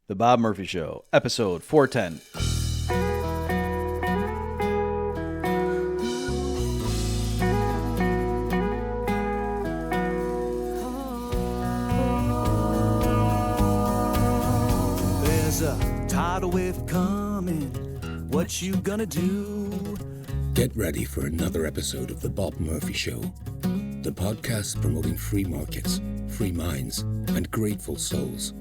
The Bob Murphy Show, episode 410. There's a tidal wave coming. What you gonna do? Get ready for another episode of The Bob Murphy Show, the podcast promoting free markets, free minds, and grateful souls.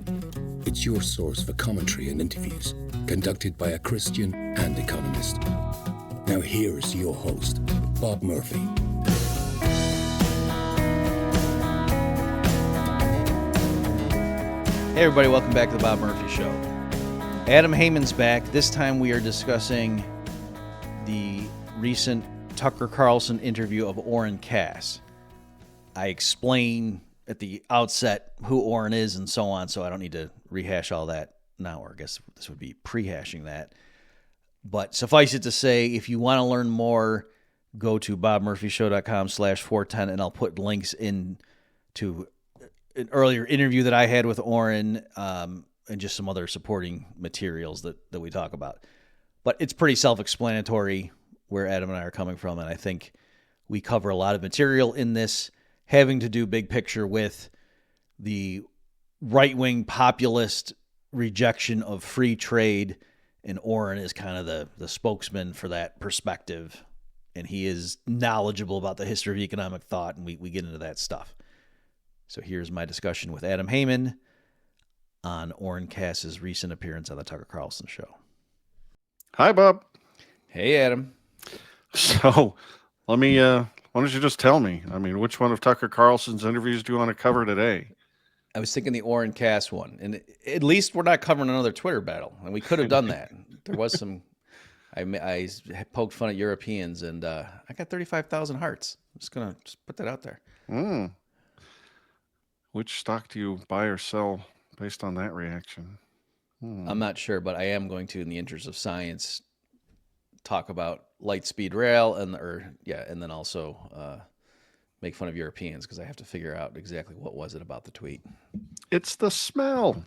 It's your source for commentary and interviews, conducted by a Christian and economist. Now here's your host, Bob Murphy. Hey everybody, welcome back to the Bob Murphy Show. Adam Heyman's back. This time we are discussing the recent Tucker Carlson interview of Oren Cass. I explain at the outset who Oren is and so on, so I don't need to rehash all that now, or I guess this would be prehashing that. But suffice it to say, if you want to learn more, go to bobmurphyshow.com/410, and I'll put links in to an earlier interview that I had with Oren and just some other supporting materials that we talk about. But it's pretty self-explanatory where Adam and I are coming from, and I think we cover a lot of material in this having to do big picture with the right-wing populist rejection of free trade, and Oren is kind of the spokesman for that perspective, and he is knowledgeable about the history of economic thought, and we get into that stuff. So here's my discussion with Adam Heyman on Oren Cass's recent appearance on the Tucker Carlson Show. Hi, Bob. Hey, Adam. So let me, why don't you just tell me? I mean, which one of Tucker Carlson's interviews do you want to cover today? I was thinking the Oren Cass one, and at least we're not covering another Twitter battle, and we could have done that. There was some, I poked fun at Europeans, and I got 35,000 hearts. I'm just going to put that out there. Which stock do you buy or sell based on that reaction? I'm not sure, but I am going to, in the interest of science, talk about light speed rail and then also make fun of Europeans because I have to figure out exactly what was it about the tweet. It's the smell.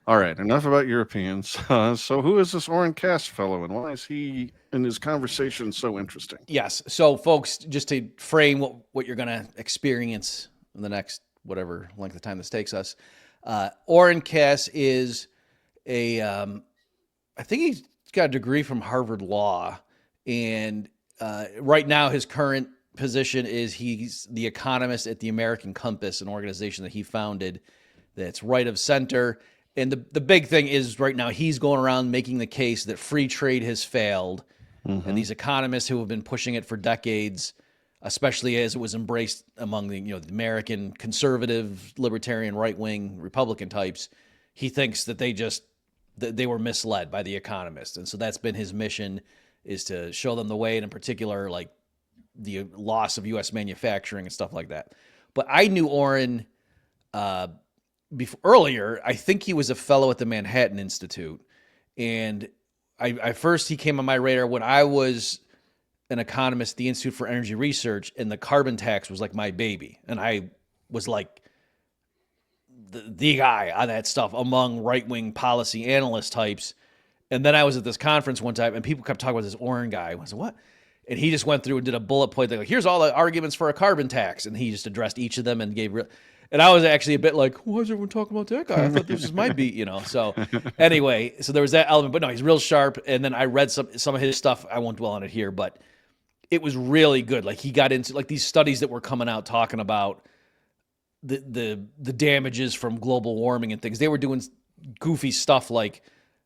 All right, enough about Europeans. So who is this Oren Cass fellow, and why is he in his conversation so interesting? Yes. So, folks, just to frame what you're going to experience in the next whatever length of time this takes us, Oren Cass is I think he's got a degree from Harvard Law, and right now his current position is he's the economist at the American Compass, an organization that he founded that's right of center. And the big thing is right now he's going around making the case that free trade has failed. Mm-hmm. And these economists who have been pushing it for decades, especially as it was embraced among the American conservative, libertarian, right-wing Republican types, he thinks that they were misled by the economists. And so that's been his mission, is to show them the way, and in particular, like the loss of U.S. manufacturing and stuff like that. But I knew Oren earlier. I think he was a fellow at the Manhattan Institute. And I first, he came on my radar when I was an economist at the Institute for Energy Research, and the carbon tax was like my baby. And I was like the guy on that stuff among right-wing policy analyst types. And then I was at this conference one time, and people kept talking about this Oren guy. I said, what? And he just went through and did a bullet point. They're like, here's all the arguments for a carbon tax. And he just addressed each of them and gave and I was actually a bit like, why is everyone talking about that guy? I thought this was my beat, So anyway, so there was that element. But no, he's real sharp. And then I read some of his stuff. I won't dwell on it here, but it was really good. Like he got into like these studies that were coming out talking about the damages from global warming and things. They were doing goofy stuff like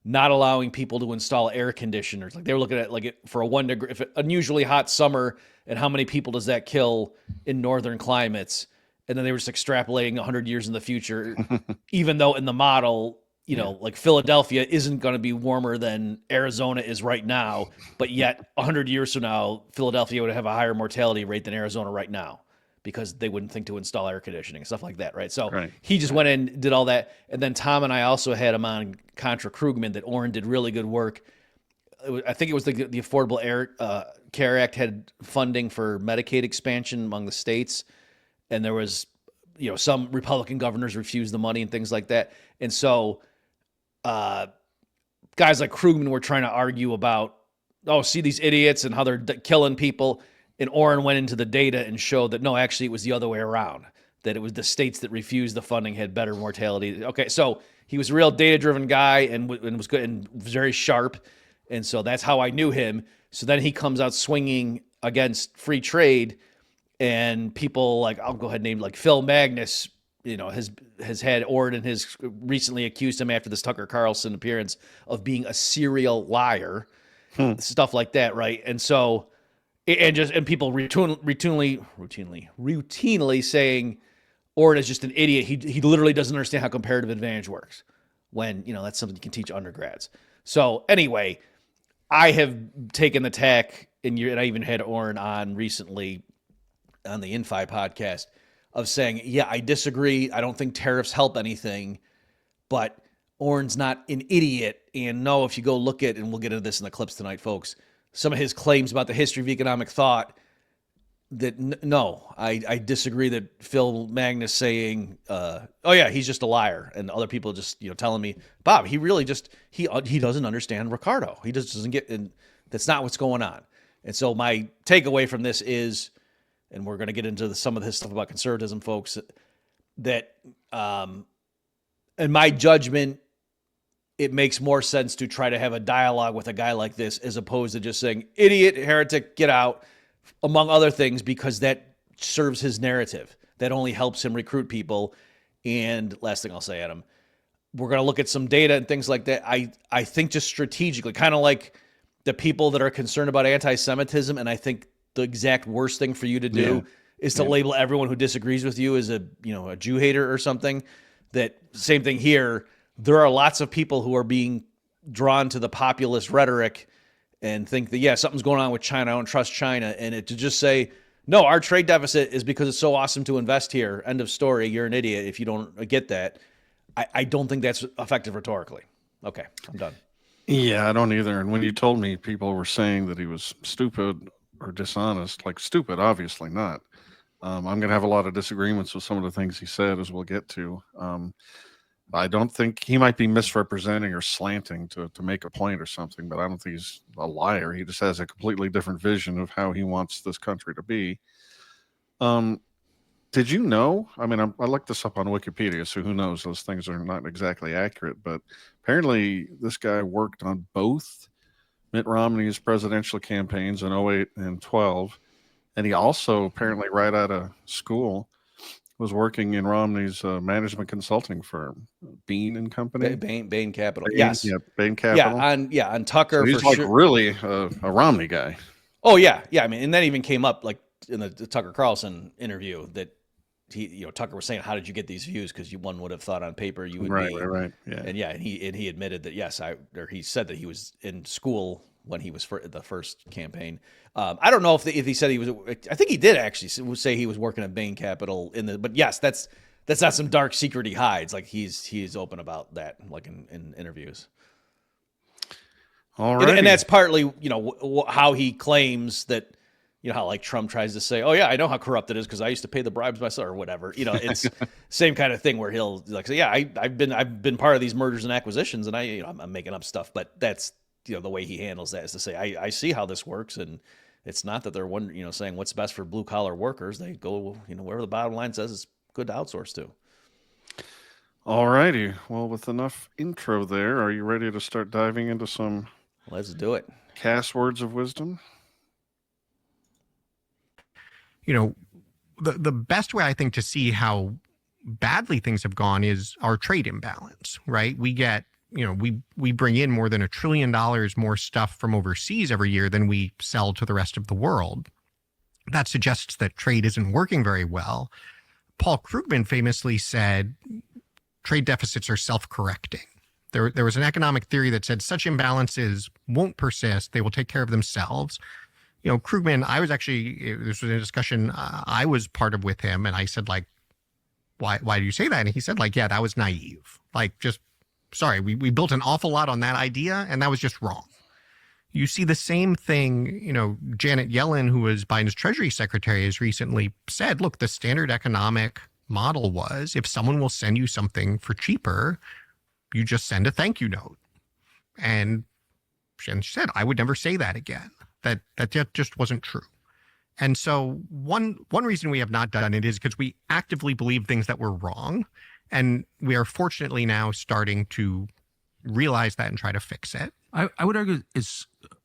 not allowing people to install air conditioners. Like they were looking at like for a 1 degree, if an unusually hot summer, and how many people does that kill in northern climates? And then they were just extrapolating 100 years in the future, even though in the model, like Philadelphia isn't going to be warmer than Arizona is right now, but yet 100 years from now, Philadelphia would have a higher mortality rate than Arizona right now because they wouldn't think to install air conditioning and stuff like that, right? So He just went in, did all that. And then Tom and I also had him on Contra Krugman that Oren did really good work. I think it was the Affordable Care Act had funding for Medicaid expansion among the states. And there was, some Republican governors refused the money and things like that. And so guys like Krugman were trying to argue about, oh, see these idiots and how they're killing people. And Oren went into the data and showed that, no, actually it was the other way around, that it was the states that refused the funding had better mortality. Okay, so he was a real data-driven guy and was good and very sharp. And so that's how I knew him. So then he comes out swinging against free trade, and people like, I'll go ahead and name like Phil Magnus, has had Oren and has recently accused him after this Tucker Carlson appearance of being a serial liar, stuff like that, right? And so, and people routinely saying Oren is just an idiot. He literally doesn't understand how comparative advantage works, when that's something you can teach undergrads. So anyway, I have taken the tack, and I even had Oren on recently on the Infi podcast, of saying, yeah, I disagree. I don't think tariffs help anything, but Oren's not an idiot. And no, if you go look at, and we'll get into this in the clips tonight, folks, some of his claims about the history of economic thought, that no, I disagree that Phil Magnus saying, oh yeah, he's just a liar, and other people just, telling me, Bob, he really just, he doesn't understand Ricardo. He just doesn't get, and that's not what's going on. And so my takeaway from this is, and we're going to get into some of this stuff about conservatism, folks, that in my judgment, it makes more sense to try to have a dialogue with a guy like this as opposed to just saying, idiot, heretic, get out, among other things, because that serves his narrative. That only helps him recruit people. And last thing I'll say, Adam, we're going to look at some data and things like that. I think just strategically, kind of like the people that are concerned about anti-Semitism, and I think the exact worst thing for you to do is to label everyone who disagrees with you as a Jew hater or something. That same thing here. There are lots of people who are being drawn to the populist rhetoric and think that, something's going on with China. I don't trust China. And to just say, no, our trade deficit is because it's so awesome to invest here. End of story. You're an idiot if you don't get that. I don't think that's effective rhetorically. Okay, I'm done. Yeah, I don't either. And when you told me people were saying that he was stupid or dishonest, like stupid, obviously not. I'm going to have a lot of disagreements with some of the things he said, as we'll get to. I don't think he might be misrepresenting or slanting to make a point or something, but I don't think he's a liar. He just has a completely different vision of how he wants this country to be. Did you know? I mean, I looked this up on Wikipedia, so who knows? Those things are not exactly accurate, but apparently this guy worked on both Mitt Romney's presidential campaigns in 08 and 12. And he also apparently right out of school was working in Romney's management consulting firm, Bain and Company. Bain Capital. Bain, Yes. Yeah, Bain Capital. On Tucker. So he's for like sure. really a Romney guy. Oh yeah. Yeah. I mean, and that even came up like in the Tucker Carlson interview that Tucker was saying, how did you get these views? Because one would have thought on paper you would be. Right. Yeah. And he admitted that, yes, he said that he was in school when he was for the first campaign. I don't know if he said he was. I think he did actually say he was working at Bain Capital but yes, that's not some dark secret he hides. Like he's open about that, like in interviews. All right, and that's partly how he claims that. How like Trump tries to say, oh yeah, I know how corrupt it is because I used to pay the bribes myself or whatever. It's same kind of thing where he'll like say, yeah, I've been part of these mergers and acquisitions, and I'm making up stuff, but that's the way he handles that is to say, I see how this works, and it's not that they're saying what's best for blue collar workers. They go wherever the bottom line says it's good to outsource to. All righty. Well, with enough intro there, are you ready to start diving into some? Let's do it. Cast words of wisdom. The best way I think to see how badly things have gone is our trade imbalance, right? We get, we bring in more than $1 trillion more stuff from overseas every year than we sell to the rest of the world. That suggests that trade isn't working very well. Paul Krugman famously said trade deficits are self-correcting. There was an economic theory that said such imbalances won't persist. They will take care of themselves. Krugman, this was a discussion I was part of with him, and I said, like, why do you say that? And he said, like, yeah, that was naive. Like, just, sorry, we built an awful lot on that idea, and that was just wrong. You see the same thing, Janet Yellen, who was Biden's Treasury Secretary, has recently said, look, the standard economic model was if someone will send you something for cheaper, you just send a thank you note. And she said, I would never say that again. That just wasn't true. And so one reason we have not done it is because we actively believe things that were wrong. And we are fortunately now starting to realize that and try to fix it. I would argue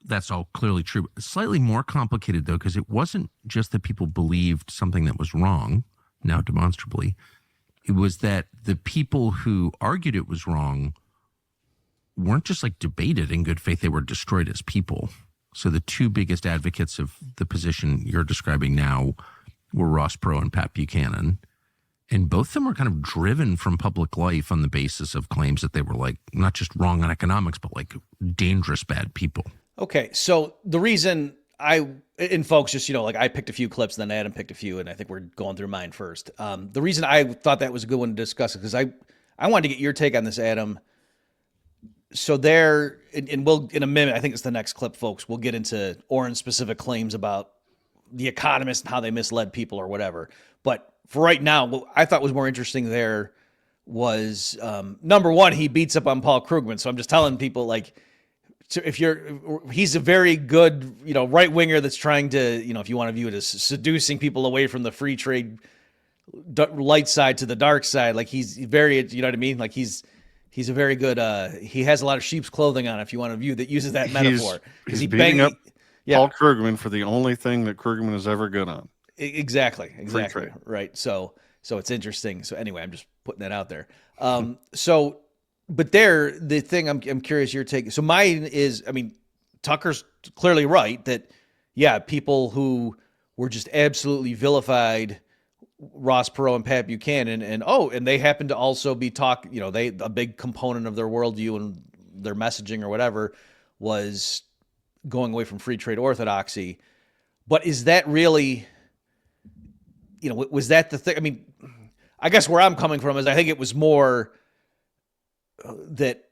that's all clearly true. Slightly more complicated, though, because it wasn't just that people believed something that was wrong, now demonstrably. It was that the people who argued it was wrong weren't just like debated in good faith. They were destroyed as people. So the two biggest advocates of the position you're describing now were Ross Perot and Pat Buchanan. And both of them were kind of driven from public life on the basis of claims that they were like not just wrong on economics, but like dangerous, bad people. Okay. So the reason folks, just, like I picked a few clips and then Adam picked a few, and I think we're going through mine first. The reason I thought that was a good one to discuss because I wanted to get your take on this, Adam. So and we'll, in a minute, I think it's the next clip, folks, we'll get into Oren's specific claims about the Economist and how they misled people or whatever. But for right now, what I thought was more interesting there was, number one, he beats up on Paul Krugman. So I'm just telling people, like, he's a very good, right winger that's trying to, if you want to view it as seducing people away from the free trade light side to the dark side. Like he's very, you know what I mean? Like he's a very good, he has a lot of sheep's clothing on, if you want to view that, uses that metaphor. He's beating up Paul Krugman for the only thing that Krugman is ever good on. Exactly. Right. So it's interesting. So anyway, I'm just putting that out there. But the thing I'm curious your take. So mine is, Tucker's clearly right that, people who were just absolutely vilified Ross Perot and Pat Buchanan, and they happen to also be a big component of their worldview and their messaging or whatever was going away from free trade orthodoxy. But is that really, was that the thing? I guess where I'm coming from is I think it was more that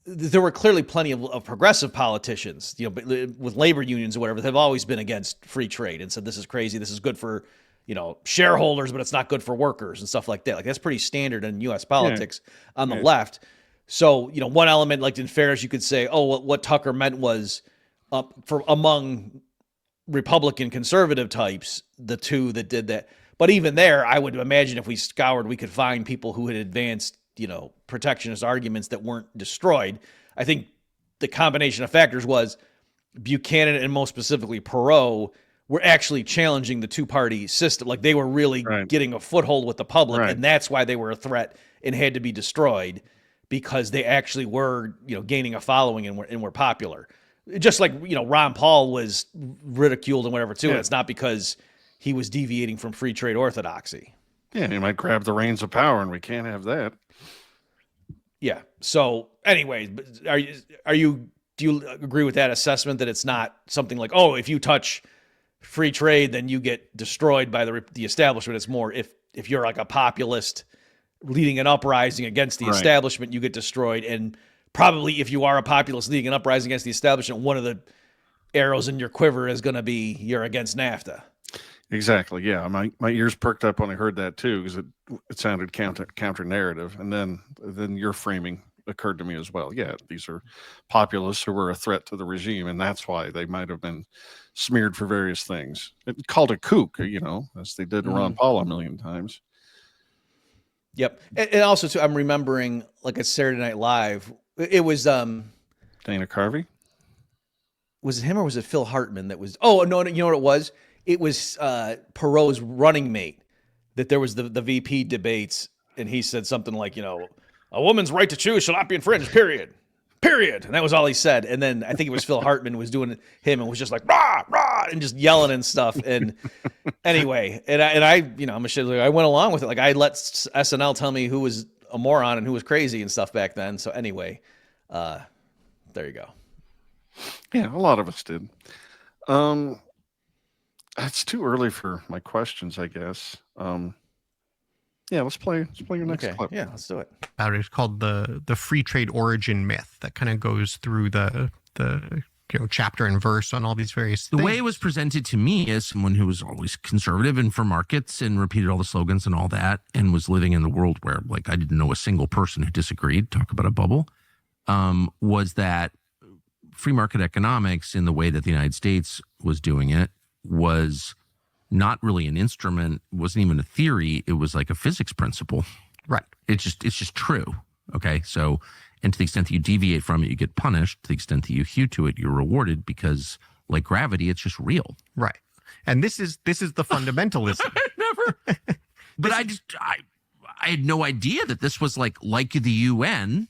there were clearly plenty of progressive politicians, with labor unions or whatever, that have always been against free trade and said, this is crazy. This is good for, shareholders, but it's not good for workers and stuff like that. Like that's pretty standard in U.S. politics on the left. So, one element, like in fairness, you could say, what Tucker meant was for among Republican conservative types, the two that did that. But even there, I would imagine if we scoured, we could find people who had advanced, protectionist arguments that weren't destroyed. I think the combination of factors was Buchanan and most specifically Perot were actually challenging the two-party system. Like they were really getting a foothold with the public, and that's why they were a threat and had to be destroyed, because they actually were, gaining a following and were popular. Just like, Ron Paul was ridiculed and whatever too. And it's not because he was deviating from free trade orthodoxy. Yeah, he might grab the reins of power, and we can't have that. Yeah. So, anyway, do you agree with that assessment that it's not something like, if you touch free trade, then you get destroyed by the establishment? It's more if you're like a populist leading an uprising against the establishment, you get destroyed. And probably if you are a populist leading an uprising against the establishment, one of the arrows in your quiver is going to be you're against NAFTA. Exactly. Yeah. My ears perked up when I heard that too, because it sounded counter narrative. And then your framing occurred to me as well. Yeah, these are populists who were a threat to the regime, and that's why they might have been smeared for various things. It called a kook, as they did to Ron Paul a million times. Yep. And also too, I'm remembering like at Saturday Night Live, it was Dana Carvey. Was it him or was it Phil Hartman that was? Oh no, you know what it was? It was Perot's running mate. That there was the VP debates, and he said something like, a woman's right to choose shall not be infringed. Period. And that was all he said. And then I think it was Phil Hartman was doing him and was just like rah rah and just yelling and stuff. And anyway, and I I'm a shit. I went along with it. Like I let SNL tell me who was a moron and who was crazy and stuff back then. So anyway, there you go. Yeah, a lot of us did. It's too early for my questions, I guess. Yeah, let's play your next clip. Yeah, let's do it. It's called the free trade origin myth that kind of goes through the chapter and verse on all these various The things. way it was presented to me as someone who was always conservative and for markets and repeated all the slogans and all that, and was living in the world where like I didn't know a single person who disagreed, talk about a bubble, was that free market economics in the way that the United States was doing it was not really an instrument, wasn't even a theory. It was like a physics principle. Right. It's just true. Okay. So, and to the extent that you deviate from it, you get punished. To the extent that you hew to it, you're rewarded because like gravity, it's just real. Right. And this is the fundamentalism. But I had no idea that this was like the UN,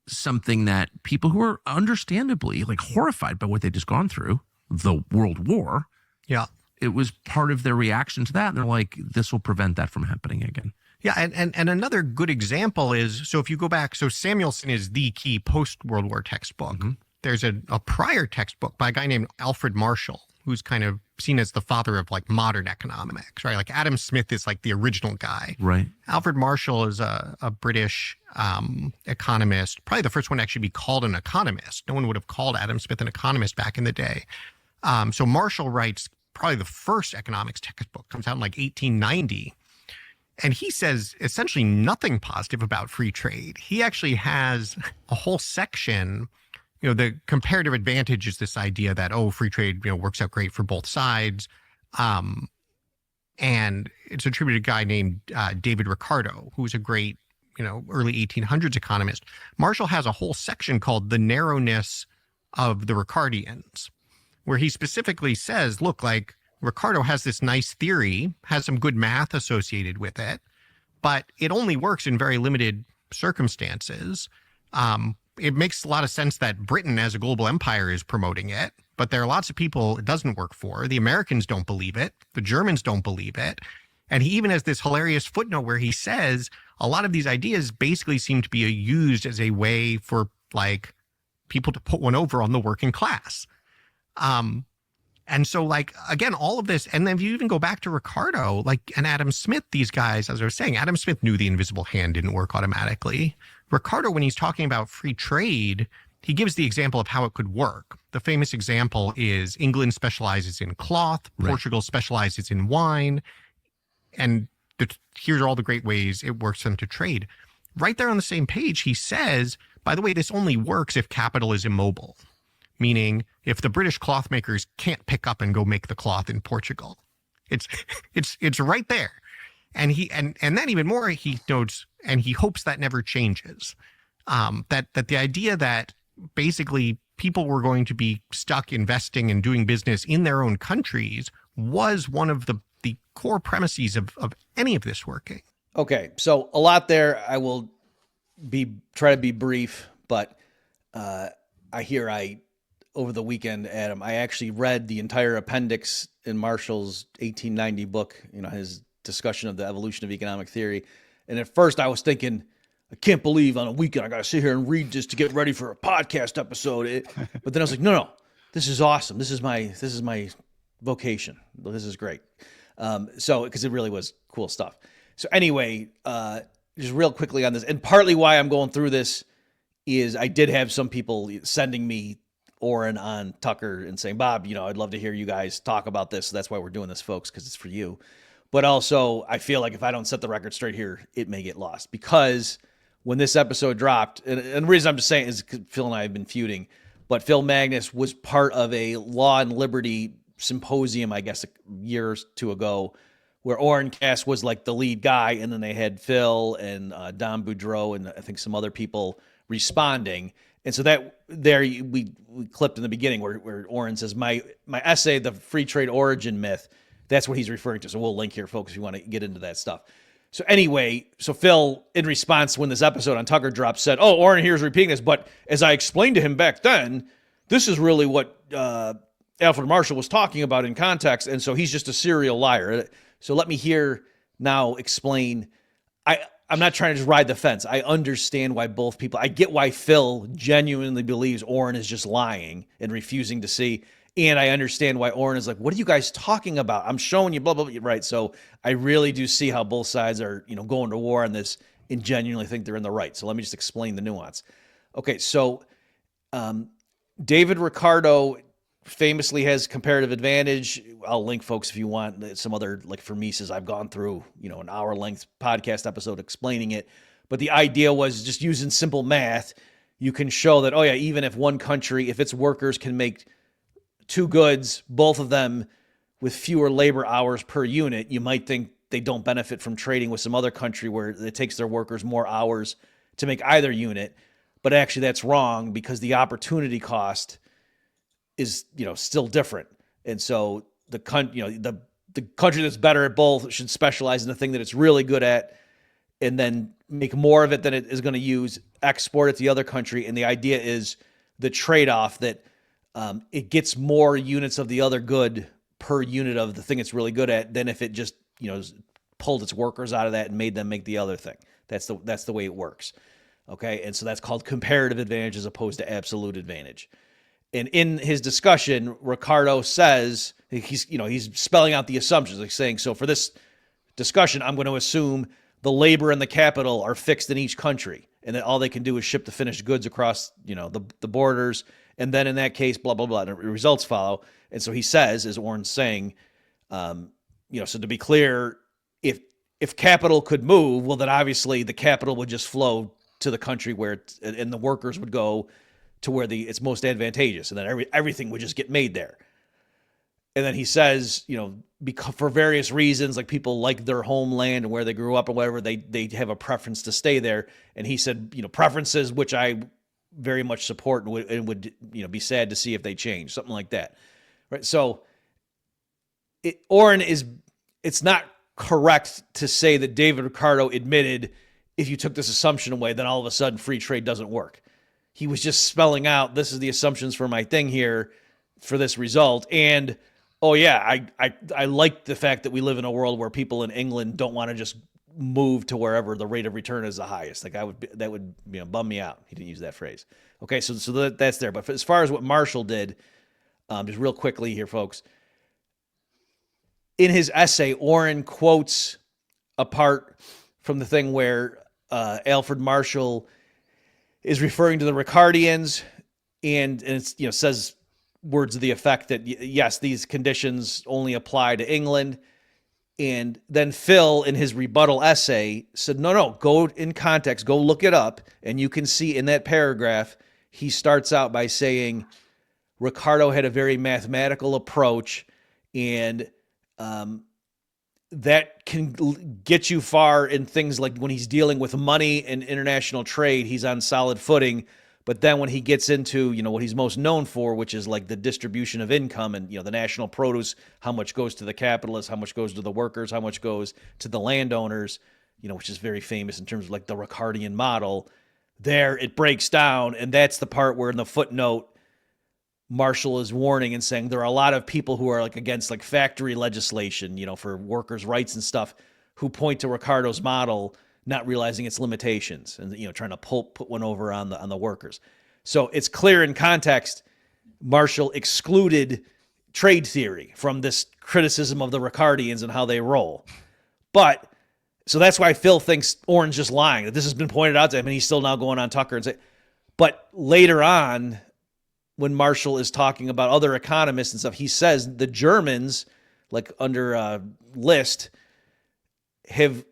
something that people who are understandably like horrified by what they'd just gone through, the World War. Yeah. It was part of their reaction to that. And they're like, this will prevent that from happening again. Yeah. And another good example is, so if you go back, so Samuelson is the key post-World War textbook. Mm-hmm. There's a prior textbook by a guy named Alfred Marshall, who's kind of seen as the father of like modern economics, right? Like Adam Smith is like the original guy. Right. Alfred Marshall is a British economist, probably the first one to actually be called an economist. No one would have called Adam Smith an economist back in the day. So Marshall writes probably the first economics textbook, comes out in like 1890. And he says essentially nothing positive about free trade. He actually has a whole section. The comparative advantage is this idea that, free trade, works out great for both sides. And it's attributed to a guy named David Ricardo, who was a great, early 1800s economist. Marshall has a whole section called The Narrowness of the Ricardians, where he specifically says, look, like Ricardo has this nice theory, has some good math associated with it, but it only works in very limited circumstances. It makes a lot of sense that Britain as a global empire is promoting it, but there are lots of people it doesn't work for. The Americans don't believe it. The Germans don't believe it. And he even has this hilarious footnote where he says a lot of these ideas basically seem to be used as a way for like people to put one over on the working class. And so like, again, all of this, and then if you even go back to Ricardo, like, and Adam Smith, these guys, as I was saying, Adam Smith knew the invisible hand didn't work automatically. Ricardo, when he's talking about free trade, he gives the example of how it could work. The famous example is England specializes in cloth, right. Portugal specializes in wine, and here's all the great ways it works them to trade. Right there on the same page, he says, by the way, this only works if capital is immobile, meaning if the British cloth makers can't pick up and go make the cloth in Portugal. It's right there. And then even more, he notes, and he hopes that never changes. That the idea that basically people were going to be stuck investing and doing business in their own countries was one of the core premises of any of this working. Okay, so a lot there. I will try to be brief, but over the weekend, Adam, I actually read the entire appendix in Marshall's 1890 book, his discussion of the evolution of economic theory. And at first I was thinking, I can't believe on a weekend I got to sit here and read this to get ready for a podcast episode. But then I was like, no, this is awesome. This is my vocation. This is great. Because it really was cool stuff. So anyway, just real quickly on this, and partly why I'm going through this is I did have some people sending me Oren on Tucker and saying, Bob, I'd love to hear you guys talk about this. So that's why we're doing this, folks, because it's for you. But also, I feel like if I don't set the record straight here, it may get lost. Because when this episode dropped, and the reason I'm just saying is Phil and I have been feuding, but Phil Magnus was part of a Law and Liberty symposium, I guess, a year or two ago, where Oren Cass was like the lead guy, and then they had Phil and Don Boudreau and I think some other people responding. And so that there we clipped in the beginning where Oren says, my essay, The Free Trade Origin Myth, that's what he's referring to. So we'll link here, folks, if you want to get into that stuff. So anyway, so Phil, in response when this episode on Tucker dropped, said, Oren here's repeating this, but as I explained to him back then, this is really what Alfred Marshall was talking about in context, and so he's just a serial liar. So let me here now explain. I'm not trying to just ride the fence. I understand why both people, I get why Phil genuinely believes Oren is just lying and refusing to see. And I understand why Oren is like, what are you guys talking about? I'm showing you blah, blah, blah. Right. So I really do see how both sides are, going to war on this and genuinely think they're in the right. So let me just explain the nuance. Okay. So David Ricardo famously has comparative advantage. I'll link folks if you want some other like for Mises. I've gone through, an hour length podcast episode explaining it. But the idea was just using simple math. You can show that, even if one country, if its workers can make two goods, both of them with fewer labor hours per unit, you might think they don't benefit from trading with some other country where it takes their workers more hours to make either unit. But actually that's wrong because the opportunity cost is, still different. And so the country that's better at both should specialize in the thing that it's really good at and then make more of it than it is going to use, export it to the other country. And the idea is the trade-off that it gets more units of the other good per unit of the thing it's really good at than if it just, pulled its workers out of that and made them make the other thing. That's the way it works. Okay. And so that's called comparative advantage as opposed to absolute advantage. And in his discussion, Ricardo says he's spelling out the assumptions, like saying, so for this discussion, I'm going to assume the labor and the capital are fixed in each country, and that all they can do is ship the finished goods across, the borders. And then in that case, blah, blah, blah, and the results follow. And so he says, as Oren's saying, so to be clear, if capital could move, well, then obviously the capital would just flow to the country where and the workers would go to where it's most advantageous, and then everything would just get made there. And then he says, because for various reasons, like people like their homeland and where they grew up or whatever, they have a preference to stay there. And he said, preferences which I very much support and would be sad to see if they change, something like that, right? So, Oren it's not correct to say that David Ricardo admitted if you took this assumption away, then all of a sudden free trade doesn't work. He was just spelling out, this is the assumptions for my thing here for this result. And, I like the fact that we live in a world where people in England don't want to just move to wherever the rate of return is the highest. Like that would bum me out. He didn't use that phrase. Okay, so that's there. But as far as what Marshall did, just real quickly here, folks, in his essay, Oren quotes a part from the thing where Alfred Marshall is referring to the Ricardians, and it's, says words of the effect that yes, these conditions only apply to England. And then Phil, in his rebuttal essay, said, no, go in context, go look it up, and you can see in that paragraph he starts out by saying Ricardo had a very mathematical approach, and that can get you far in things like when he's dealing with money and international trade, he's on solid footing. But then when he gets into, what he's most known for, which is like the distribution of income and, the national produce, how much goes to the capitalists, how much goes to the workers, how much goes to the landowners, which is very famous in terms of like the Ricardian model, there it breaks down. And that's the part where in the footnote, Marshall is warning and saying there are a lot of people who are like against like factory legislation, for workers' rights and stuff, who point to Ricardo's model, not realizing its limitations and, trying to put one over on the workers. So it's clear in context, Marshall excluded trade theory from this criticism of the Ricardians and how they roll. But so that's why Phil thinks Oren's just lying, that this has been pointed out to him and he's still now going on Tucker and say, but later on, when Marshall is talking about other economists and stuff, he says the Germans, like under List, have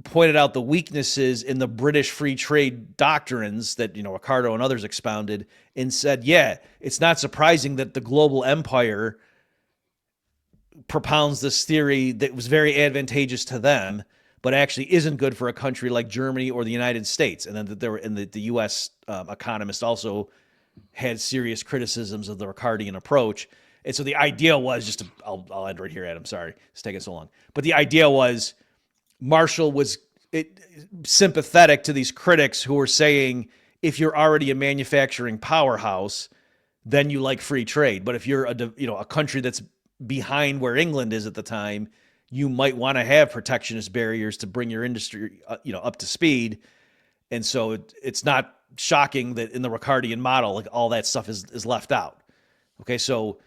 pointed out the weaknesses in the British free trade doctrines that, Ricardo and others expounded, and said, yeah, it's not surprising that the global empire propounds this theory that was very advantageous to them, but actually isn't good for a country like Germany or the United States. And then that there were, and the U.S. Economists also had serious criticisms of the Ricardian approach. And so the idea was I'll end right here, Adam. Sorry, it's taking so long. But the idea was Marshall was sympathetic to these critics who were saying, if you're already a manufacturing powerhouse, then you like free trade. But if you're a country that's behind where England is at the time, you might want to have protectionist barriers to bring your industry, up to speed. And so it's not shocking that in the Ricardian model, like all that stuff is left out. Okay, so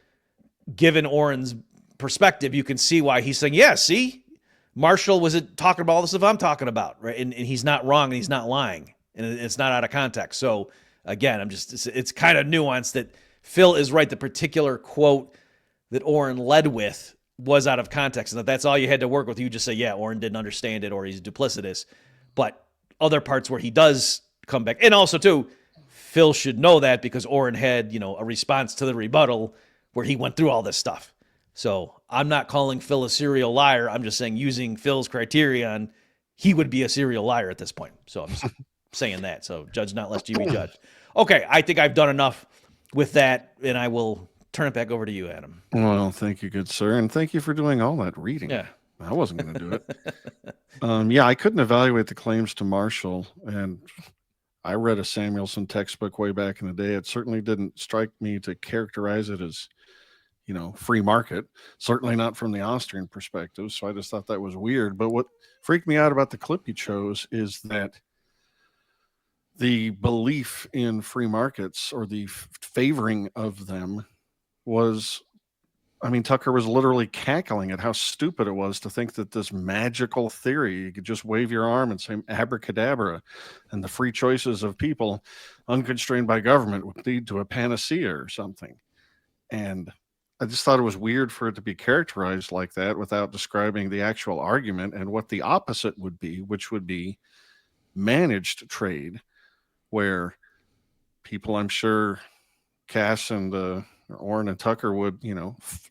given Oren's perspective, you can see why he's saying, yeah, see, Marshall was talking about all the stuff I'm talking about, right? And he's not wrong and he's not lying, and it's not out of context. So again, it's kind of nuanced that Phil is right. The particular quote that Oren led with was out of context, and that's all you had to work with. You just say, yeah, Oren didn't understand it, or he's duplicitous. But other parts where he does come back, and also too, Phil should know that because Oren had, a response to the rebuttal where he went through all this stuff. So I'm not calling Phil a serial liar. I'm just saying using Phil's criterion, he would be a serial liar at this point. So I'm just saying that. So judge not lest you be judged. Okay, I think I've done enough with that, and I will turn it back over to you, Adam. Well, thank you, good sir, and thank you for doing all that reading. Yeah. I wasn't going to do it. I couldn't evaluate the claims to Marshall, and I read a Samuelson textbook way back in the day. It certainly didn't strike me to characterize it as, free market, certainly not from the Austrian perspective. So I just thought that was weird. But what freaked me out about the clip he chose is that the belief in free markets, or the favoring of them, was, Tucker was literally cackling at how stupid it was to think that this magical theory, you could just wave your arm and say abracadabra, and the free choices of people unconstrained by government would lead to a panacea or something. And I just thought it was weird for it to be characterized like that without describing the actual argument and what the opposite would be, which would be managed trade, where people, I'm sure Cass and Oren and Tucker would,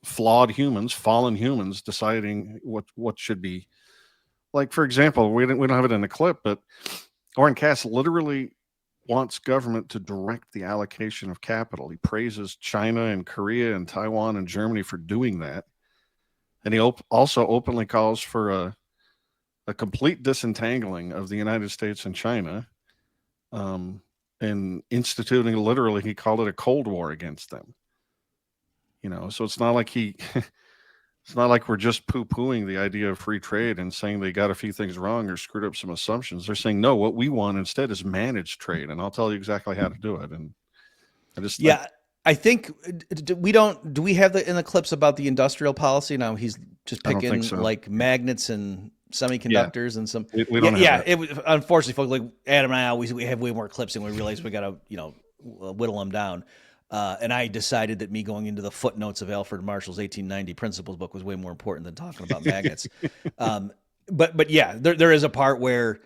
flawed humans, fallen humans, deciding what should be. Like, for example, we don't have it in the clip, but Oren Cass literally wants government to direct the allocation of capital. He praises China and Korea and Taiwan and Germany for doing that. And he also openly calls for a complete disentangling of the United States and China, and instituting, literally, he called it a Cold War against them. So it's not like it's not like we're just poo-pooing the idea of free trade and saying they got a few things wrong or screwed up some assumptions. They're saying, no, what we want instead is managed trade, and I'll tell you exactly how to do it. And I think do we have in the clips about the industrial policy? Now he's just picking like magnets and semiconductors and some. We don't have that. Unfortunately, folks, like Adam and I we have way more clips, and we realize we got to whittle them down. And I decided that me going into the footnotes of Alfred Marshall's 1890 Principles book was way more important than talking about magnets. But yeah, there is a part where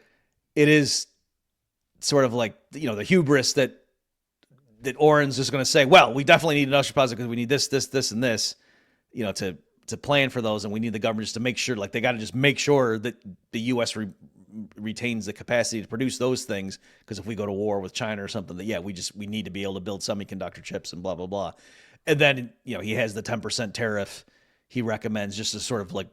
it is sort of like, the hubris that Oren's just going to say, well, we definitely need industrial policy because we need this, and this, to plan for those. And we need the government just to make sure, like, they got to just make sure that the U.S. retains the capacity to produce those things, because if we go to war with China or something, that we need to be able to build semiconductor chips and blah blah blah. And then he has the 10% tariff he recommends, just to sort of like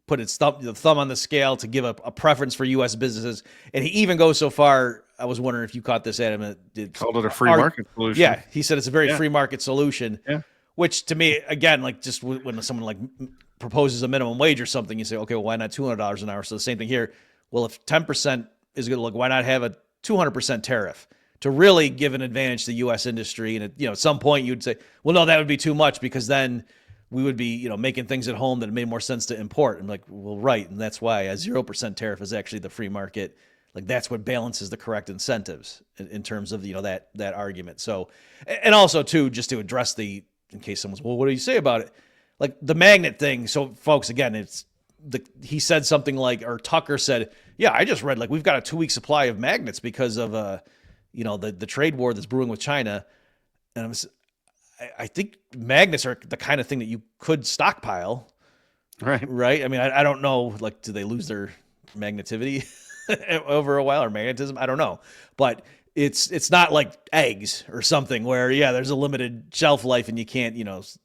put the thumb on the scale to give a preference for U.S. businesses. And he even goes so far, I was wondering if you caught this, Adam, called it a free market solution. Yeah, he said it's a very free market solution. Yeah. Which to me, again, like, just when someone like proposes a minimum wage or something, you say, okay, well, why not $200 an hour? So the same thing here. Well, if 10% is good, look, why not have a 200% tariff to really give an advantage to the U.S. industry? And at some point you'd say, well, no, that would be too much, because then we would be making things at home that it made more sense to import. I'm like, well, right, and that's why a 0% tariff is actually the free market. Like, that's what balances the correct incentives in terms of that argument. So, and also too, just to address in case someone's, well, what do you say about it? Like the magnet thing. So, folks, again, he said something like, or Tucker said, yeah, I just read, like, we've got a 2-week supply of magnets because of the trade war that's brewing with China. And I think magnets are the kind of thing that you could stockpile. Right. I mean, I don't know, like, do they lose their magnetivity over a while, or magnetism? I don't know. But it's not like eggs or something where, there's a limited shelf life and you can't,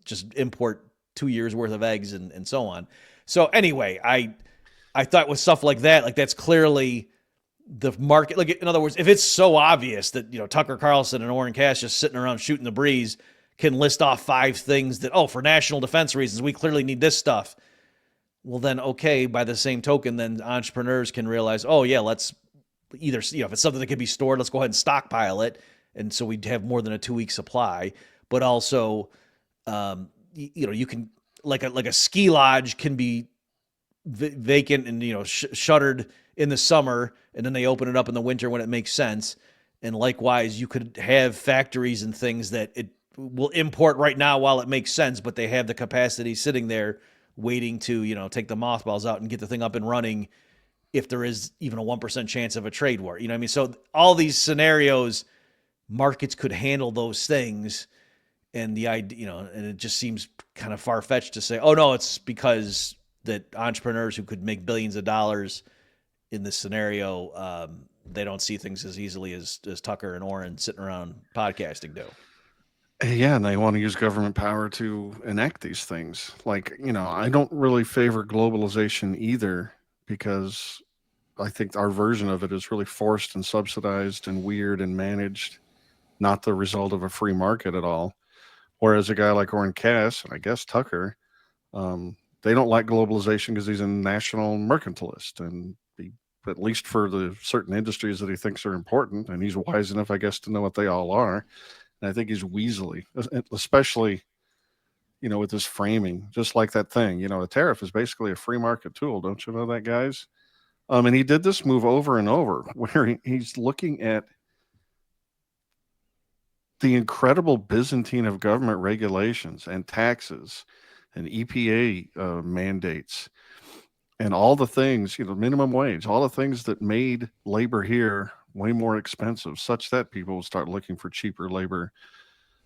just import 2 years worth of eggs and so on. So anyway, I thought with stuff like that, like, that's clearly the market. Like, in other words, if it's so obvious that, Tucker Carlson and Oren Cass just sitting around shooting the breeze can list off 5 things that, for national defense reasons, we clearly need this stuff. Well, then, okay, by the same token, then entrepreneurs can realize, let's either, if it's something that can be stored, let's go ahead and stockpile it. And so we'd have more than a 2-week supply. But also, you can, like a ski lodge can be vacant and, shuttered in the summer, and then they open it up in the winter when it makes sense. And likewise, you could have factories and things that will import right now while it makes sense, but they have the capacity sitting there waiting to, take the mothballs out and get the thing up and running if there is even a 1% chance of a trade war. You know what I mean? So all these scenarios, markets could handle those things. And the idea, and it just seems kind of far fetched to say, oh no, it's because that entrepreneurs who could make billions of dollars in this scenario, they don't see things as easily as Tucker and Oren sitting around podcasting do. Yeah, and they want to use government power to enact these things. Like, I don't really favor globalization either, because I think our version of it is really forced and subsidized and weird and managed, not the result of a free market at all. Whereas a guy like Oren Cass, and I guess Tucker, they don't like globalization because he's a national mercantilist, and at least for the certain industries that he thinks are important, and he's wise enough, I guess, to know what they all are. And I think he's weaselly, especially, with his framing, just like that thing. A tariff is basically a free market tool. Don't you know that, guys? And he did this move over and over, where he's looking at the incredible Byzantine of government regulations and taxes and EPA mandates and all the things, minimum wage, all the things that made labor here way more expensive, such that people will start looking for cheaper labor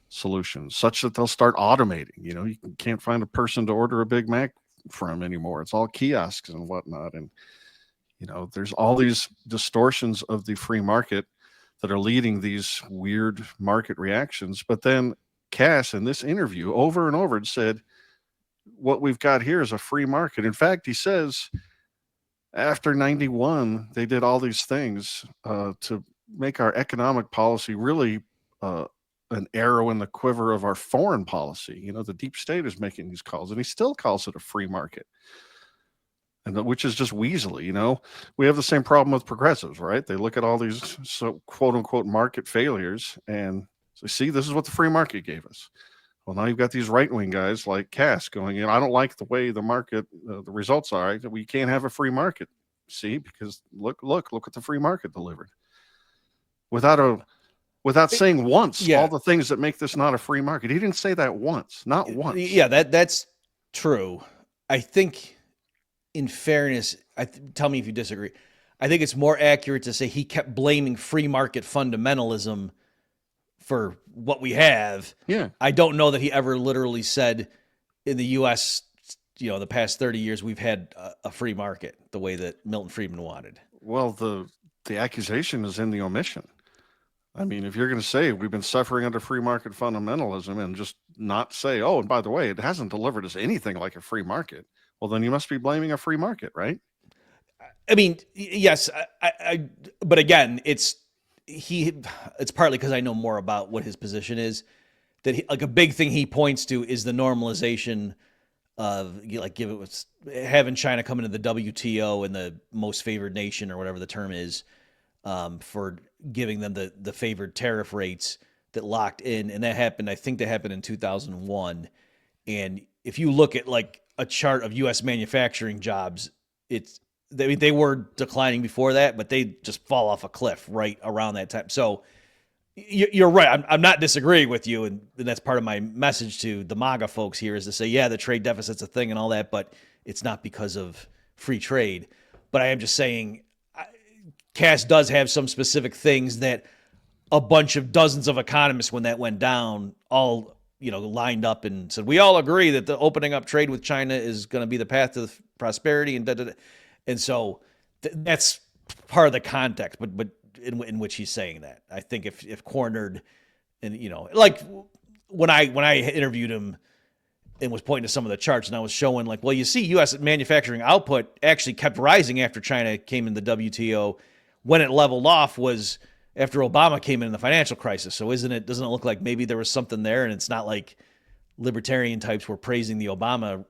solutions, such that they'll start automating. You can't find a person to order a Big Mac from anymore. It's all kiosks and whatnot. And, there's all these distortions of the free market that are leading these weird market reactions. But then Cass, in this interview, over and over, said, what we've got here is a free market. In fact, he says, after 91, they did all these things to make our economic policy really an arrow in the quiver of our foreign policy. The deep state is making these calls, and he still calls it a free market, and which is just weaselly. We have the same problem with progressives, right? They look at all these quote unquote market failures and say, see, this is what the free market gave us. Well, now you've got these right-wing guys like Cass going, I don't like the way the market, the results are. We can't have a free market. See, because look what the free market delivered. Without saying once all the things that make this not a free market. He didn't say that once, not once. Yeah, that's true. I think, in fairness, tell me if you disagree. I think it's more accurate to say he kept blaming free market fundamentalism for what we have. Yeah. I don't know that he ever literally said in the U.S., the past 30 years, we've had a free market the way that Milton Friedman wanted. Well, the accusation is in the omission. I mean, if you're going to say we've been suffering under free market fundamentalism and just not say, oh, and by the way, it hasn't delivered us anything like a free market, well, then you must be blaming a free market, right? I mean, yes, but again, it's partly because I know more about what his position is, that like a big thing he points to is the normalization of having China come into the WTO and the most favored nation or whatever the term is, for giving them the favored tariff rates that locked in. And I think that happened in 2001. And if you look at like a chart of U.S. manufacturing jobs, they were declining before that, but they just fall off a cliff right around that time. So you're right. I'm not disagreeing with you. And that's part of my message to the MAGA folks here is to say, yeah, the trade deficit's a thing and all that, but it's not because of free trade. But I am just saying Cass does have some specific things that a bunch of dozens of economists, when that went down, all lined up and said, we all agree that the opening up trade with China is going to be the path to prosperity and so that's part of the context, but in which he's saying that. I think if cornered, and like when I interviewed him and was pointing to some of the charts, and I was showing like, well, you see, U.S. manufacturing output actually kept rising after China came in the WTO. When it leveled off was after Obama came in the financial crisis. So doesn't it look like maybe there was something there, and it's not like libertarian types were praising the Obama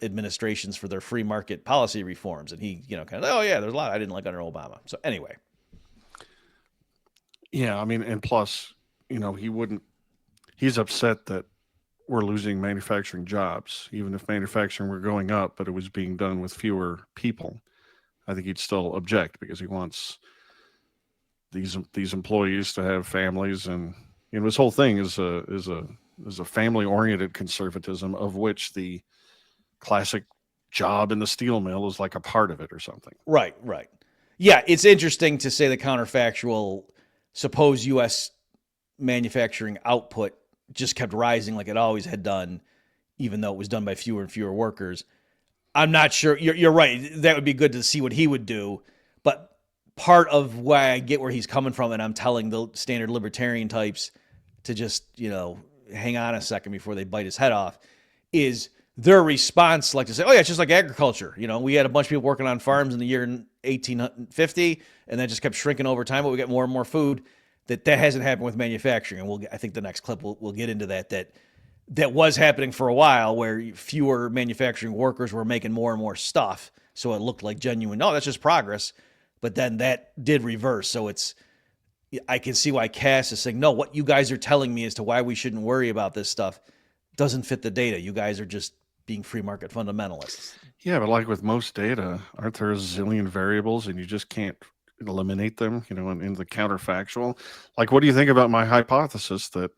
administrations for their free market policy reforms, and he kind of, oh yeah, there's a lot I didn't like under Obama. So anyway, yeah, I mean, and plus, he's upset that we're losing manufacturing jobs, even if manufacturing were going up, but it was being done with fewer people. I think he'd still object because he wants these employees to have families, and his whole thing is a There's a family-oriented conservatism, of which the classic job in the steel mill is like a part of it or something. Right, right. Yeah, it's interesting to say the counterfactual, suppose U.S. manufacturing output just kept rising like it always had done, even though it was done by fewer and fewer workers. I'm not sure. You're right. That would be good to see what he would do. But part of why I get where he's coming from, and I'm telling the standard libertarian types to just, hang on a second before they bite his head off, is their response like to say, oh, yeah, it's just like agriculture. We had a bunch of people working on farms in the year 1850, and that just kept shrinking over time, but we get more and more food. That hasn't happened with manufacturing. And I think the next clip we'll get into that was happening for a while, where fewer manufacturing workers were making more and more stuff. So it looked like genuine, no, that's just progress. But then that did reverse. So I can see why Cass is saying, no, what you guys are telling me as to why we shouldn't worry about this stuff doesn't fit the data. You guys are just being free market fundamentalists. Yeah, but like with most data, aren't there a zillion variables and you just can't eliminate them, in the counterfactual? Like, what do you think about my hypothesis that,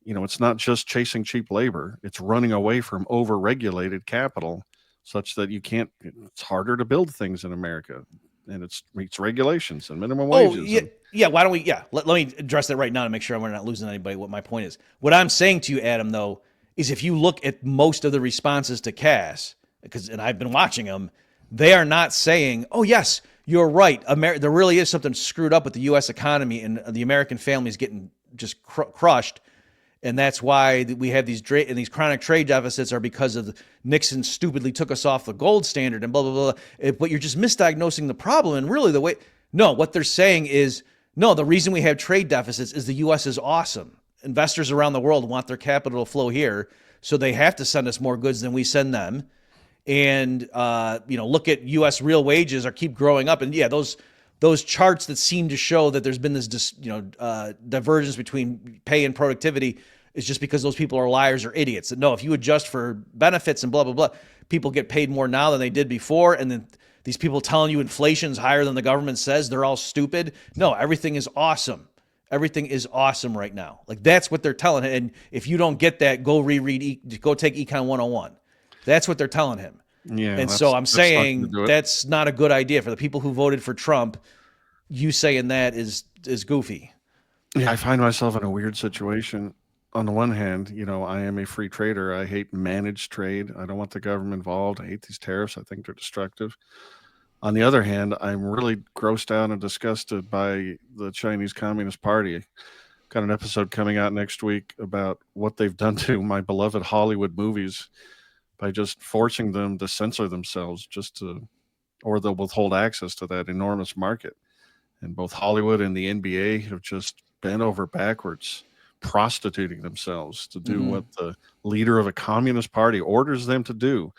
it's not just chasing cheap labor, it's running away from over-regulated capital such that it's harder to build things in America, and it meets regulations and minimum wages. Yeah. Why don't we, let me address that right now to make sure we're not losing anybody what my point is. What I'm saying to you, Adam, though, is if you look at most of the responses to Cass, and I've been watching them, they are not saying, oh, yes, you're right. There really is something screwed up with the U.S. economy, and the American family is getting just crushed. And that's why we have these chronic trade deficits are because of Nixon stupidly took us off the gold standard and blah, blah, blah. But you're just misdiagnosing the problem. And really what they're saying is, no, the reason we have trade deficits is the U.S. is awesome. Investors around the world want their capital to flow here, so they have to send us more goods than we send them. And, look at U.S. real wages keep growing up. And yeah, those charts that seem to show that there's been this, divergence between pay and productivity is just because those people are liars or idiots. No, if you adjust for benefits and blah, blah, blah, people get paid more now than they did before. And then these people telling you inflation's higher than the government says, they're all stupid. No, everything is awesome. Everything is awesome right now. Like, that's what they're telling him. And if you don't get that, go take Econ 101. That's what they're telling him. Yeah. And so I'm saying that's not a good idea for the people who voted for Trump. You saying that is goofy. Yeah, I find myself in a weird situation. On the one hand, I am a free trader. I hate managed trade. I don't want the government involved. I hate these tariffs. I think they're destructive. On the other hand, I'm really grossed out and disgusted by the Chinese Communist Party. Got an episode coming out next week about what they've done to my beloved Hollywood movies by just forcing them to censor themselves or they'll withhold access to that enormous market. And both Hollywood and the NBA have just bent over backwards, prostituting themselves to do what the leader of a communist party orders them to do,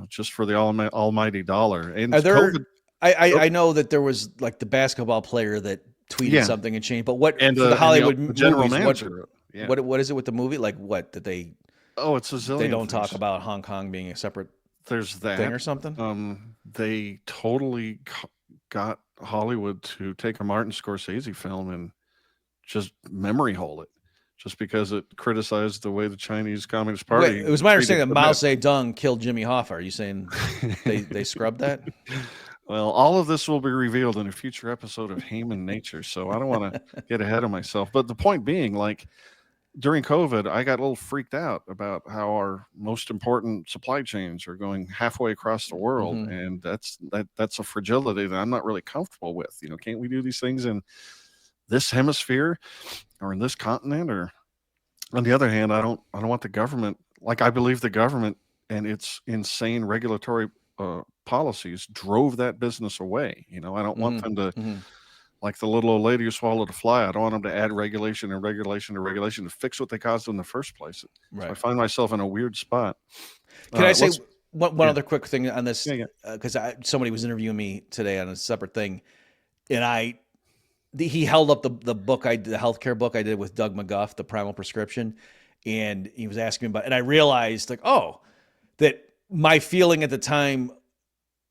just for the almighty dollar. And I know that there was like the basketball player that tweeted something and changed, but the Hollywood the general movies, manager, what is it with the movie? Like what did they? Oh, it's a zillion. They don't things. talk about Hong Kong being a separate There's that thing or something. They totally got Hollywood to take a Martin Scorsese film and just memory hole it, just because it criticized the way the Chinese Communist Party. Wait, it was my understanding that Mao Zedong killed Jimmy Hoffa. Are you saying they scrubbed that? Well, all of this will be revealed in a future episode of Heyman Nature, so I don't want to get ahead of myself. But the point being, like, during COVID, I got a little freaked out about how our most important supply chains are going halfway across the world. And that's a fragility that I'm not really comfortable with. Can't we do these things in this hemisphere or in this continent? Or on the other hand, I don't want the government, like, I believe the government and its insane regulatory policies drove that business away. I don't want them to, like the little old lady who swallowed a fly. I don't want them to add regulation and regulation to regulation to fix what they caused in the first place. Right. So I find myself in a weird spot. Can I say one other quick thing on this? Because somebody was interviewing me today on a separate thing, and he held up the book the healthcare book I did with Doug McGuff, The Primal Prescription, and he was asking me about, and I realized that my feeling at the time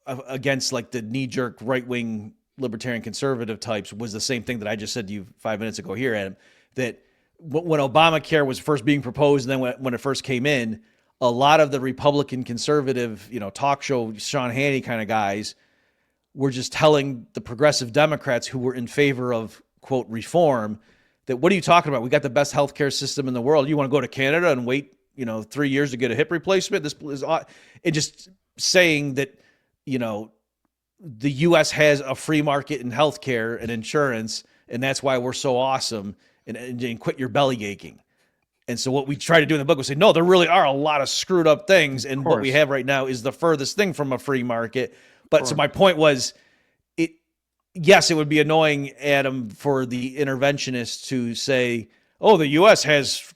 against like the knee-jerk right-wing libertarian conservative types was the same thing that I just said to you 5 minutes ago here, Adam, that when Obamacare was first being proposed, and then when it first came in, a lot of the Republican conservative, talk show Sean Hannity kind of guys were just telling the progressive Democrats who were in favor of, quote, reform, that what are you talking about? We got the best healthcare system in the world. You want to go to Canada and wait, 3 years to get a hip replacement? This is, and just saying that, the U.S. has a free market in healthcare and insurance, and that's why we're so awesome, and quit your belly aching. And so what we try to do in the book was say, no, there really are a lot of screwed up things. And what we have right now is the furthest thing from a free market. But so my point was, yes, it would be annoying, Adam, for the interventionists to say, oh, the U.S. has,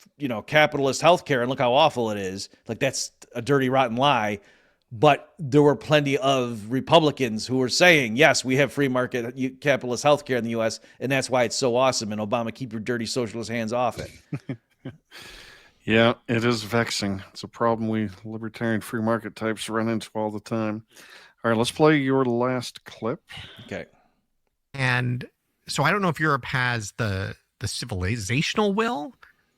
capitalist healthcare and look how awful it is. Like, that's a dirty, rotten lie. But there were plenty of Republicans who were saying, yes, we have free market capitalist healthcare in the U.S., and that's why it's so awesome. And Obama, keep your dirty socialist hands off it. Yeah, it is vexing. It's a problem we libertarian free market types run into all the time. All right, let's play your last clip. Okay. And so I don't know if Europe has the civilizational will.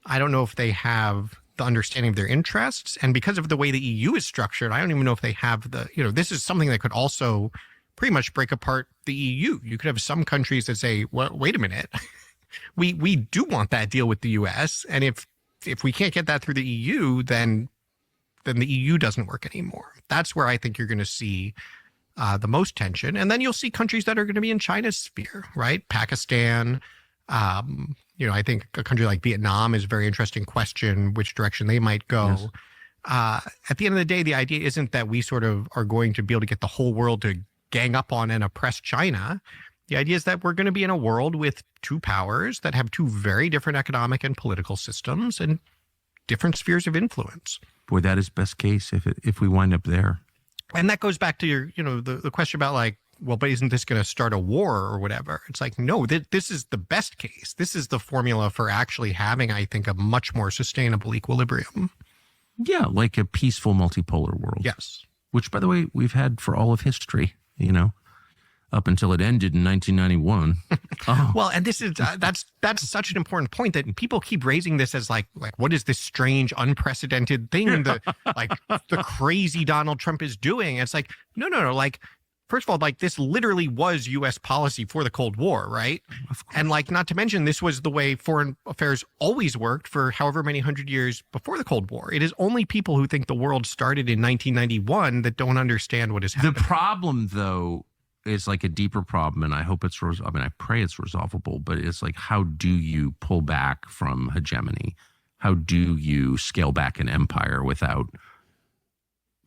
I don't know if they have the understanding of their interests. And because of the way the EU is structured, I don't even know if they have this is something that could also pretty much break apart the EU. You could have some countries that say, well, wait a minute, we do want that deal with the US. And if we can't get that through the EU, then the EU doesn't work anymore. That's where I think you're going to see the most tension. And then you'll see countries that are going to be in China's sphere, right? Pakistan. I think a country like Vietnam is a very interesting question, which direction they might go. Yes. At the end of the day, the idea isn't that we sort of are going to be able to get the whole world to gang up on and oppress China. The idea is that we're going to be in a world with two powers that have two very different economic and political systems and different spheres of influence. Boy, that is best case if we wind up there. And that goes back to your, the question about like, well, but isn't this going to start a war or whatever? It's like, no, this is the best case. This is the formula for actually having, I think, a much more sustainable equilibrium. Yeah, like a peaceful multipolar world. Yes. Which, by the way, we've had for all of history, up until it ended in 1991. Oh. Well, and this is that's such an important point that people keep raising this as like what is this strange, unprecedented thing that the crazy Donald Trump is doing? It's like no. Like, first of all, like this literally was U.S. policy for the Cold War, right? And like, not to mention, this was the way foreign affairs always worked for however many hundred years before the Cold War. It is only people who think the world started in 1991 that don't understand what is happening. The problem, though, is like a deeper problem, and I hope I pray it's resolvable, but it's like, how do you pull back from hegemony? How do you scale back an empire without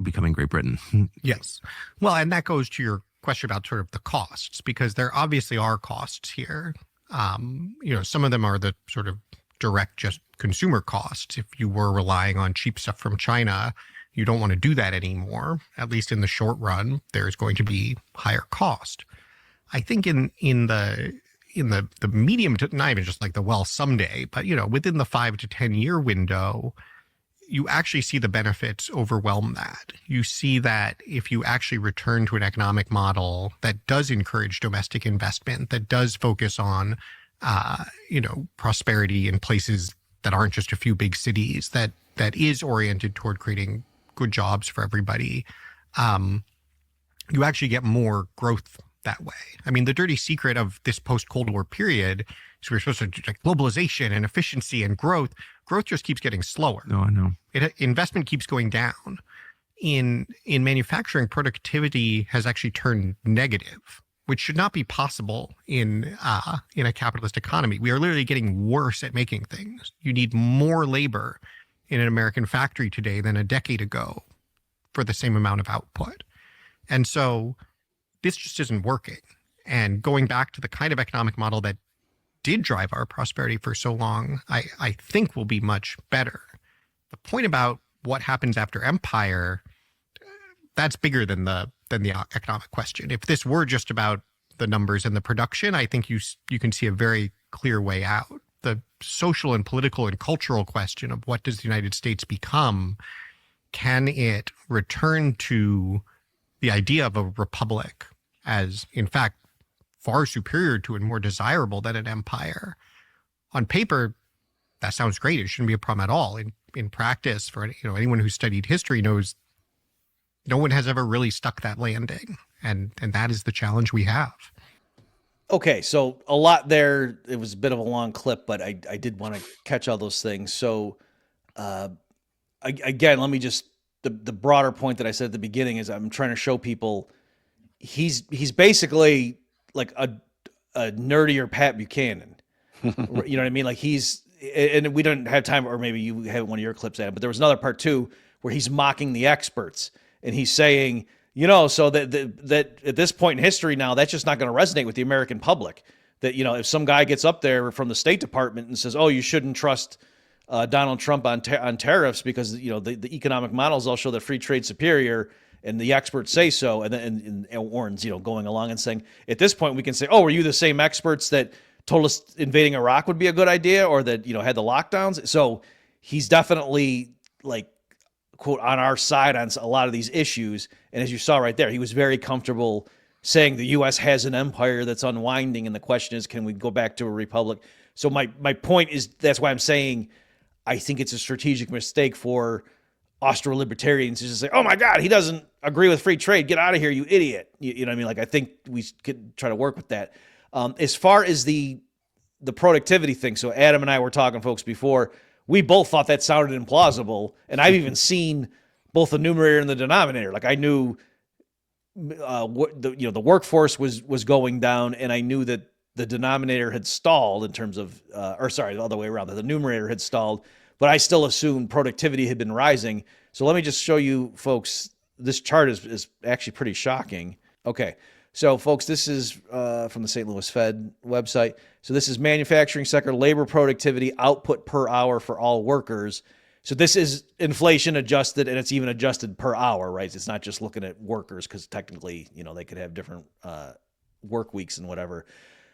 becoming Great Britain? Yes. Well, and that goes to your question about sort of the costs, because there obviously are costs here. Some of them are the sort of direct just consumer costs. If you were relying on cheap stuff from China, you don't want to do that anymore. At least in the short run, there's going to be higher cost. I think in the medium to, not even just like someday, but within the 5 to 10 year window, you actually see the benefits overwhelm that. You see that if you actually return to an economic model that does encourage domestic investment, that does focus on, prosperity in places that aren't just a few big cities, that is oriented toward creating good jobs for everybody, you actually get more growth that way. I mean, the dirty secret of this post-Cold War period is we're supposed to do like globalization and efficiency and growth. Growth just keeps getting slower. No, I know. Investment keeps going down. In manufacturing, productivity has actually turned negative, which should not be possible in a capitalist economy. We are literally getting worse at making things. You need more labor in an American factory today than a decade ago for the same amount of output. And so this just isn't working. And going back to the kind of economic model that did drive our prosperity for so long, I think will be much better. The point about what happens after empire, that's bigger than the economic question. If this were just about the numbers and the production, I think you can see a very clear way out. The social and political and cultural question of what does the United States become? Can it return to the idea of a republic as, in fact, far superior to and more desirable than an empire? On paper, that sounds great. It shouldn't be a problem at all. In practice, for anyone who studied history knows no one has ever really stuck that landing, and that is the challenge we have. Okay, so a lot there. It was a bit of a long clip, but I did want to catch all those things. So, again, let me just the broader point that I said at the beginning is I'm trying to show people he's basically like a nerdier Pat Buchanan. You know what I mean? Like and we don't have time, or maybe you have one of your clips at it, but there was another part too where he's mocking the experts and he's saying, so that at this point in history now, that's just not going to resonate with the American public. That, if some guy gets up there from the State Department and says, oh, you shouldn't trust Donald Trump on tariffs because, the economic models all show that free trade superior and the experts say so. And then Oren's, going along and saying, at this point, we can say, oh, were you the same experts that told us invading Iraq would be a good idea, or that, had the lockdowns? So he's definitely like, quote, on our side on a lot of these issues. And as you saw right there, he was very comfortable saying the U.S. has an empire that's unwinding. And the question is, can we go back to a republic? So my point is, that's why I'm saying I think it's a strategic mistake for Austro-libertarians to just say, oh my God, he doesn't agree with free trade. Get out of here, you idiot. You know what I mean? Like, I think we could try to work with that. As far as the productivity thing, so Adam and I were talking, folks, before, we both thought that sounded implausible. And I've even seen both the numerator and the denominator. Like, I knew the workforce was going down, and I knew that the denominator had stalled in terms of, the other way around, that the numerator had stalled, but I still assumed productivity had been rising. So let me just show you, folks, this chart is actually pretty shocking. Okay. So, folks, this is from the St. Louis Fed website. So this is manufacturing sector labor productivity output per hour for all workers. So this is inflation adjusted, and it's even adjusted per hour, right? It's not just looking at workers, because technically, they could have different work weeks and whatever.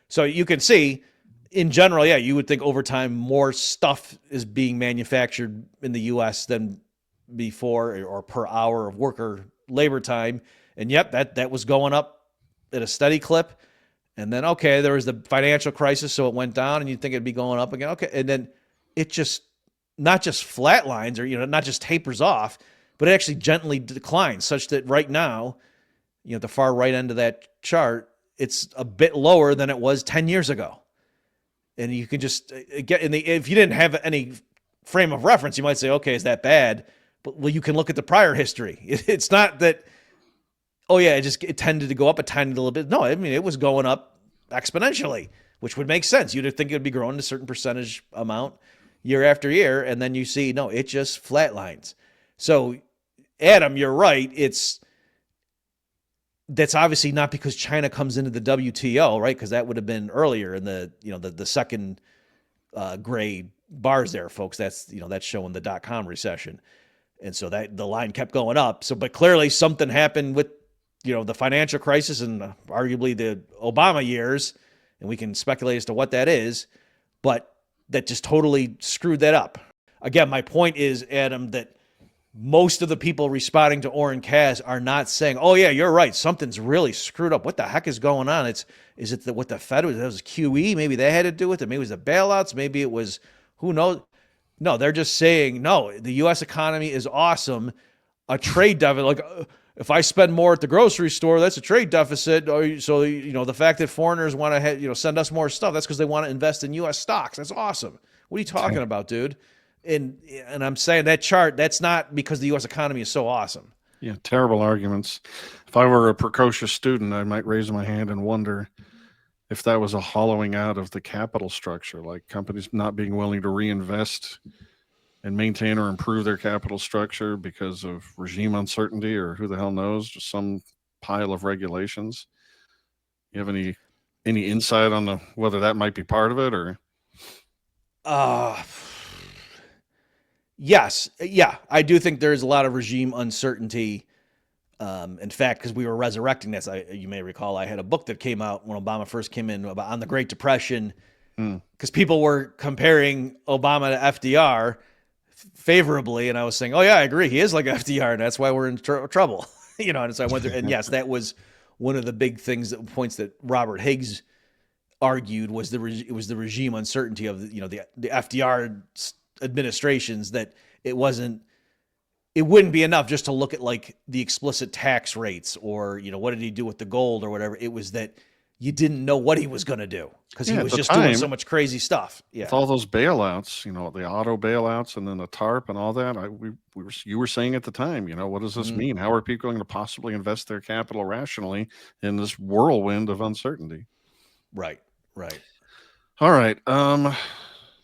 So you can see, in general, yeah, you would think over time more stuff is being manufactured in the U.S. than before, or per hour of worker labor time. And yep, that was going up at a steady clip. And then, okay, there was the financial crisis, so it went down, and you'd think it'd be going up again. Okay. And then it just, not just flatlines or, not just tapers off, but it actually gently declines, such that right now, the far right end of that chart, it's a bit lower than it was 10 years ago. And you can just get if you didn't have any frame of reference, you might say, okay, is that bad? But you can look at the prior history. It's not that, oh yeah, it tended to go up a tiny little bit. No, I mean, it was going up exponentially, which would make sense. You'd think it would be growing a certain percentage amount year after year. And then you see, no, it just flatlines. So Adam, you're right. That's obviously not because China comes into the WTO, right? Because that would have been earlier in the second gray bars there, folks. That's showing the .com recession. And so that the line kept going up. So, but clearly something happened with, the financial crisis and arguably the Obama years, and we can speculate as to what that is, but that just totally screwed that up. Again, my point is, Adam, that most of the people responding to Oren Cass are not saying, oh yeah, you're right, something's really screwed up. What the heck is going on? Is it what the Fed was? That was QE? Maybe they had to do with it. Maybe it was the bailouts. Maybe it was, who knows? No, they're just saying, no, the U.S. economy is awesome. A trade deficit, like if I spend more at the grocery store, that's a trade deficit. So, the fact that foreigners want to, send us more stuff, that's because they want to invest in U.S. stocks. That's awesome. What are you talking about, dude? And I'm saying that chart, that's not because the U.S. economy is so awesome. Yeah, terrible arguments. If I were a precocious student, I might raise my hand and wonder if that was a hollowing out of the capital structure, like companies not being willing to reinvest and maintain or improve their capital structure because of regime uncertainty, or who the hell knows, just some pile of regulations. You have any insight on whether that might be part of it, or? Yes. Yeah, I do think there's a lot of regime uncertainty. In fact, because we were resurrecting this, you may recall I had a book that came out when Obama first came in on the Great Depression, because people were comparing Obama to FDR favorably, and I was saying, oh yeah, I agree, he is like FDR, and that's why we're in trouble. And so I went through, and yes, that was one of the big points that Robert Higgs argued was it was the regime uncertainty of the FDR administrations, that it wouldn't be enough just to look at like the explicit tax rates or what did he do with the gold or whatever. It was that you didn't know what he was going to do because he Yeah, at was the just doing time, so much crazy stuff. Yeah. with all those bailouts, the auto bailouts and then the TARP and all that, you were saying at the time, what does this mean? How are people going to possibly invest their capital rationally in this whirlwind of uncertainty? Right. Right. All right.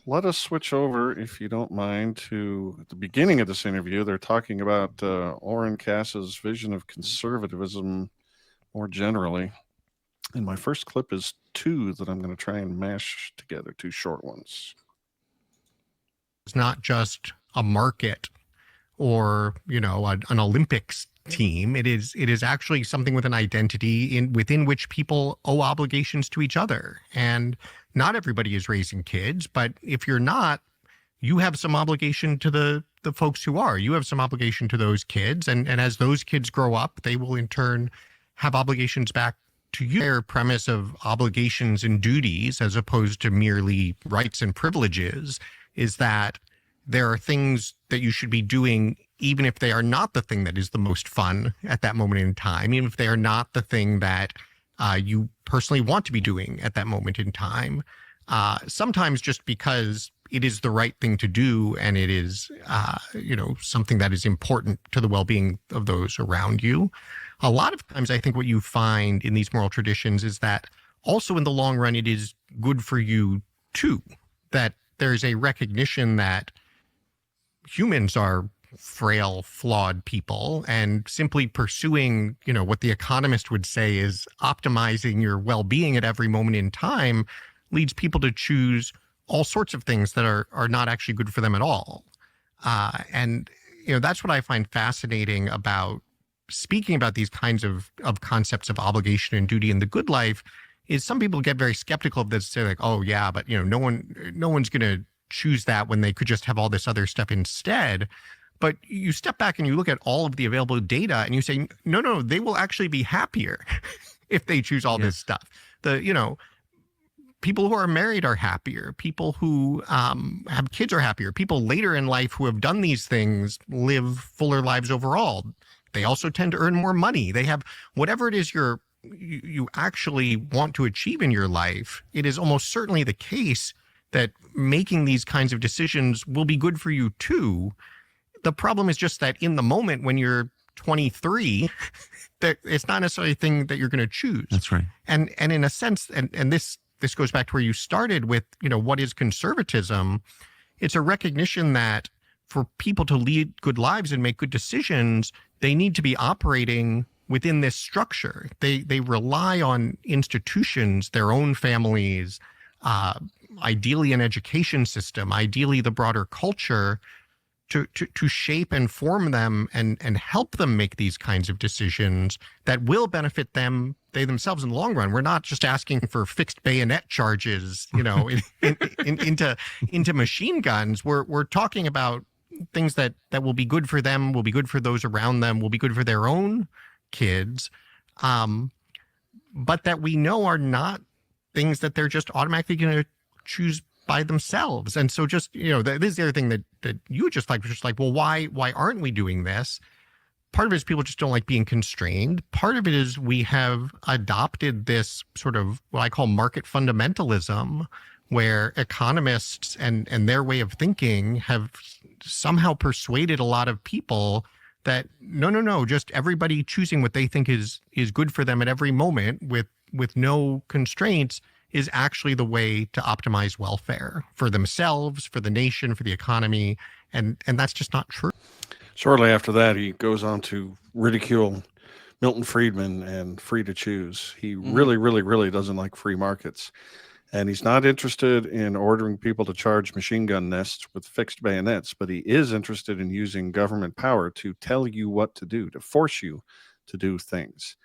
Let us switch over, if you don't mind, to at the beginning of this interview. They're talking about Oren Cass's vision of conservatism more generally. And my first clip is two that I'm going to try and mash together, two short ones. It's not just a market or, an Olympics team. It is actually something with an identity within which people owe obligations to each other. And not everybody is raising kids, but if you're not, you have some obligation to the folks who are. You have some obligation to those kids. And as those kids grow up, they will in turn have obligations back to you. Their premise of obligations and duties, as opposed to merely rights and privileges, is that there are things that you should be doing even if they are not the thing that is the most fun at that moment in time, even if they are not the thing that you personally want to be doing at that moment in time. Sometimes just because it is the right thing to do and it is, something that is important to the well-being of those around you. A lot of times I think what you find in these moral traditions is that also in the long run, it is good for you too, that there's a recognition that humans are frail, flawed people, and simply pursuing, what the economist would say is optimizing your well-being at every moment in time leads people to choose all sorts of things that are not actually good for them at all. And that's what I find fascinating about speaking about these kinds of concepts of obligation and duty in the good life, is some people get very skeptical of this, say like, oh yeah, but no one's going to choose that when they could just have all this other stuff instead. But you step back and you look at all of the available data and you say, no, they will actually be happier if they choose all this stuff. People who are married are happier. People who have kids are happier. People later in life who have done these things live fuller lives overall. They also tend to earn more money. They have whatever it is you actually want to achieve in your life. It is almost certainly the case that making these kinds of decisions will be good for you too. The problem is just that in the moment when you're 23, that it's not necessarily a thing that you're going to choose. That's right. And in a sense, and this goes back to where you started with, what is conservatism? It's a recognition that for people to lead good lives and make good decisions, they need to be operating within this structure. They rely on institutions, their own families, ideally an education system, ideally the broader culture, to shape and form them and help them make these kinds of decisions that will benefit them, they themselves in the long run. We're not just asking for fixed bayonet charges, into machine guns. We're talking about things that will be good for them, will be good for those around them, will be good for their own kids, but that we know are not things that they're just automatically going to choose by themselves. And so just, this is the other thing that you just like, well, why aren't we doing this? Part of it is people just don't like being constrained. Part of it is we have adopted this sort of what I call market fundamentalism, where economists and their way of thinking have somehow persuaded a lot of people that no, just everybody choosing what they think is good for them at every moment with no constraints is actually the way to optimize welfare for themselves, for the nation, for the economy. And that's just not true. Shortly after that, he goes on to ridicule Milton Friedman and free to choose. He really, really, really doesn't like free markets. And he's not interested in ordering people to charge machine gun nests with fixed bayonets, but he is interested in using government power to tell you what to do, to force you to do things.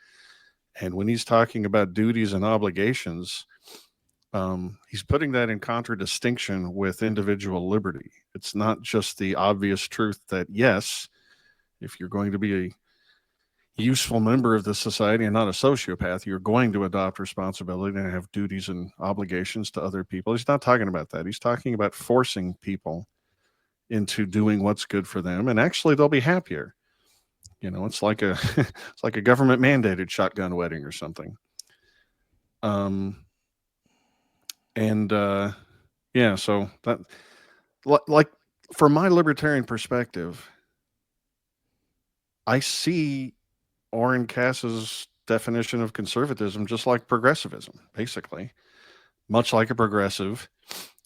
And when he's talking about duties and obligations, he's putting that in contradistinction with individual liberty. It's not just the obvious truth that, yes, if you're going to be useful member of the society and not a sociopath. You're going to adopt responsibility and have duties and obligations to other people. He's not talking about that. He's talking about forcing people into doing what's good for them, and actually they'll be happier. It's like a it's like a government mandated shotgun wedding or something. Um, and yeah, so that, like, from my libertarian perspective, I see Oren Cass's definition of conservatism just like progressivism, basically. Much like a progressive,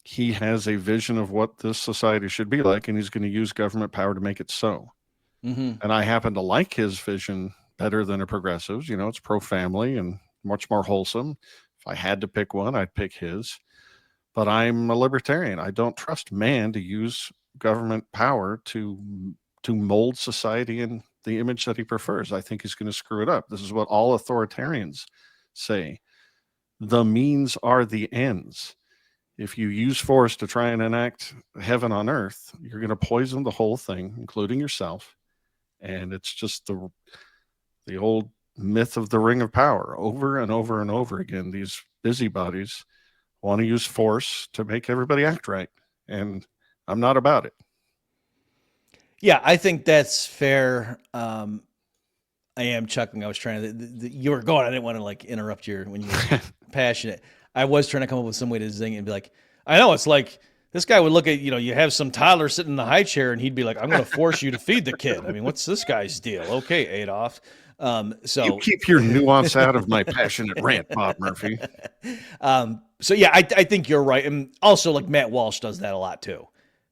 he has a vision of what this society should be like, and he's going to use government power to make it so. Mm-hmm. And I happen to like his vision better than a progressive's. It's pro-family and much more wholesome. If I had to pick one, I'd pick his. But I'm a libertarian. I don't trust man to use government power to mold society in the image that he prefers. I think he's going to screw it up. This is what all authoritarians say. The means are the ends. If you use force to try and enact heaven on earth, you're going to poison the whole thing, including yourself. And it's just the old myth of the ring of power. Over and over and over again, these busybodies want to use force to make everybody act right. And I'm not about it. Yeah, I think that's fair. I am chuckling. I was trying to, you were going, I didn't want to like interrupt when you were passionate. I was trying to come up with some way to zing it and be like, I know it's like, this guy would look at, you have some toddler sitting in the high chair and he'd be like, I'm going to force you to feed the kid. I mean, what's this guy's deal? Okay, Adolf. So you keep your nuance out of my passionate rant, Bob Murphy. So yeah, I think you're right. And also like Matt Walsh does that a lot too.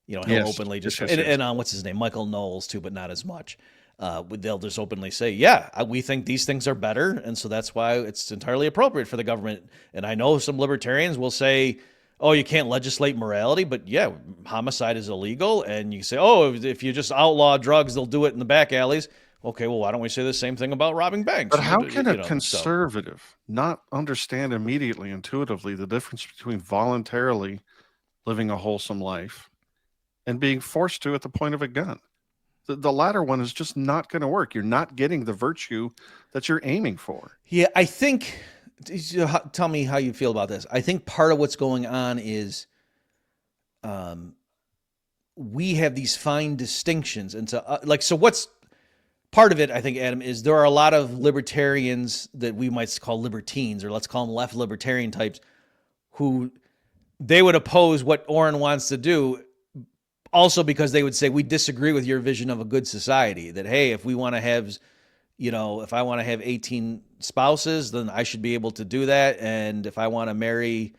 He'll openly just, yes. and what's his name? Michael Knowles too, but not as much. They'll just openly say, yeah, we think these things are better. And so that's why it's entirely appropriate for the government. And I know some libertarians will say, oh, you can't legislate morality, but yeah, homicide is illegal. And you say, oh, if you just outlaw drugs, they'll do it in the back alleys. Okay, well, why don't we say the same thing about robbing banks? But how can a conservative not understand immediately, intuitively, the difference between voluntarily living a wholesome life and being forced to at the point of a gun? The latter one is just not going to work. You're not getting the virtue that you're aiming for. Yeah, I think, tell me how you feel about this. I think part of what's going on is we have these fine distinctions. And so what's part of it, I think, Adam, is there are a lot of libertarians that we might call libertines, or let's call them left libertarian types, who they would oppose what Oren wants to do. Also, because they would say, we disagree with your vision of a good society, that, hey, if we want to have, if I want to have 18 spouses, then I should be able to do that. And if I want to marry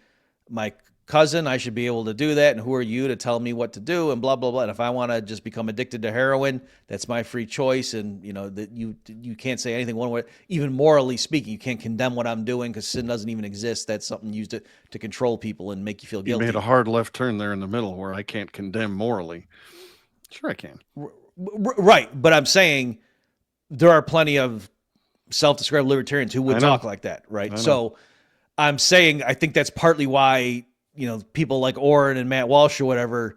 my cousin, I should be able to do that. And who are you to tell me what to do? And blah, blah, blah. And if I want to just become addicted to heroin, that's my free choice. And, that you can't say anything one way, even morally speaking, you can't condemn what I'm doing because sin doesn't even exist. That's something used to control people and make you feel guilty. You made a hard left turn there in the middle where I can't condemn morally. Sure I can. Right. But I'm saying there are plenty of self-described libertarians who would talk like that. Right. So I'm saying, I think that's partly why, people like Oren and Matt Walsh or whatever